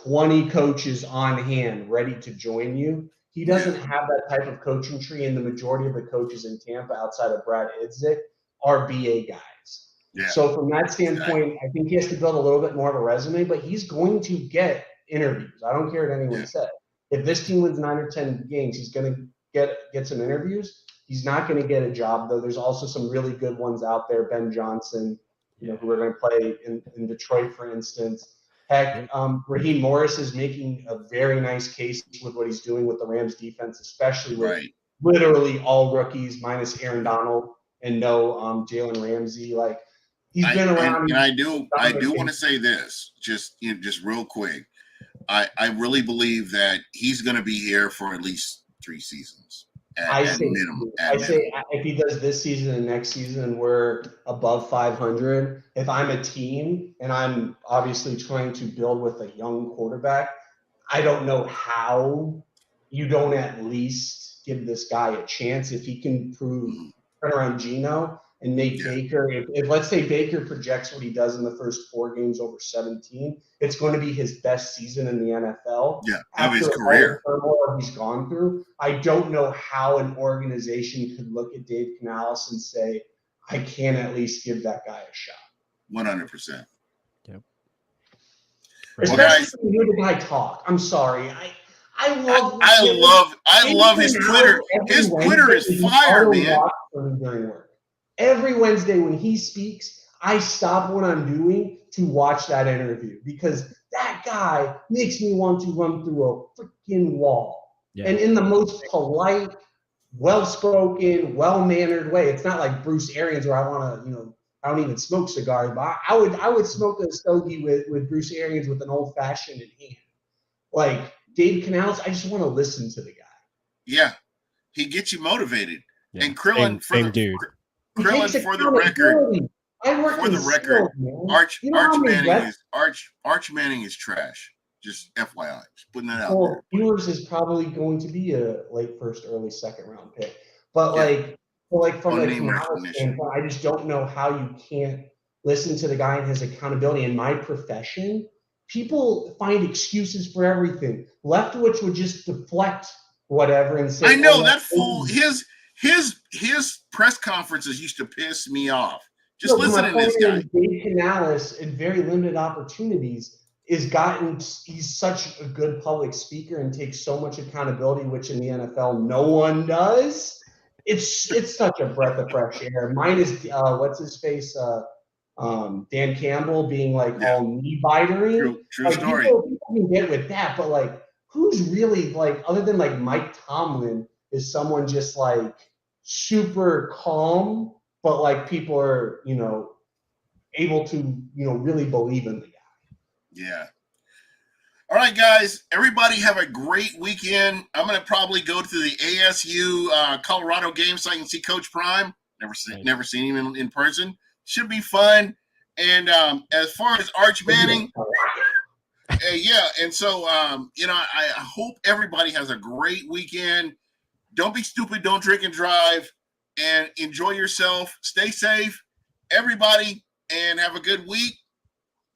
20 coaches on hand ready to join you. He doesn't have that type of coaching tree, and the majority of the coaches in Tampa outside of Brad Idzik are BA guys. Yeah. So from that standpoint, I think he has to build a little bit more of a resume, but he's going to get interviews. I don't care what anyone says. If this team wins 9 or 10 games, he's going to get some interviews. He's not going to get a job, though. There's also some really good ones out there. Ben Johnson, who are going to play in Detroit, for instance. Heck, Raheem Morris is making a very nice case with what he's doing with the Rams defense, especially with literally all rookies minus Aaron Donald and no Jalen Ramsey. Like, he's been around. And I do want to say this, just real quick. I really believe that he's going to be here for at least 3 seasons. I say if he does this season and next season and we're above 500, if I'm a team and I'm obviously trying to build with a young quarterback, I don't know how you don't at least give this guy a chance if he can turn around Geno and make Baker. If let's say Baker projects what he does in the first 4 games over 17, it's going to be his best season in the NFL. Yeah, of his career. He's gone through. I don't know how an organization could look at Dave Canales and say, I can at least give that guy a shot. 100%. Yep. Especially when you hear the guy talk. I'm sorry. I love his Twitter. His Twitter is fire, man. Every Wednesday when he speaks, I stop what I'm doing to watch that interview because that guy makes me want to run through a freaking wall. Yeah. And in the most polite, well-spoken, well-mannered way. It's not like Bruce Arians where I want to, I don't even smoke cigars, but I would smoke a stogie with Bruce Arians with an old-fashioned in hand. Like Dave Canales, I just want to listen to the guy. Yeah, he gets you motivated. Yeah. And Krillin, for the record, Arch Manning is trash. Just FYI, just putting that out there. Ewers is probably going to be a late first, early second round pick. But from a Canales standpoint, I just don't know how you can't listen to the guy and his accountability. In my profession, people find excuses for everything. Leftwich would just deflect whatever and say, I know that fool. His press conferences used to piss me off. Just listen to this guy. Dave Canales, in very limited opportunities, he's such a good public speaker and takes so much accountability, which in the NFL no one does. It's such a breath of fresh air. Mine is what's his face, Dan Campbell being all knee bitery. True story. People can get with that, but who's really other than Mike Tomlin is someone just super calm, but people are able to really believe in the guy. Yeah. All right, guys. Everybody have a great weekend. I'm going to probably go to the ASU Colorado game so I can see Coach Prime. Never seen him in person. Should be fun. And as far as Arch Manning, and so I hope everybody has a great weekend. Don't be stupid. Don't drink and drive. And enjoy yourself. Stay safe, everybody, and have a good week.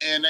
And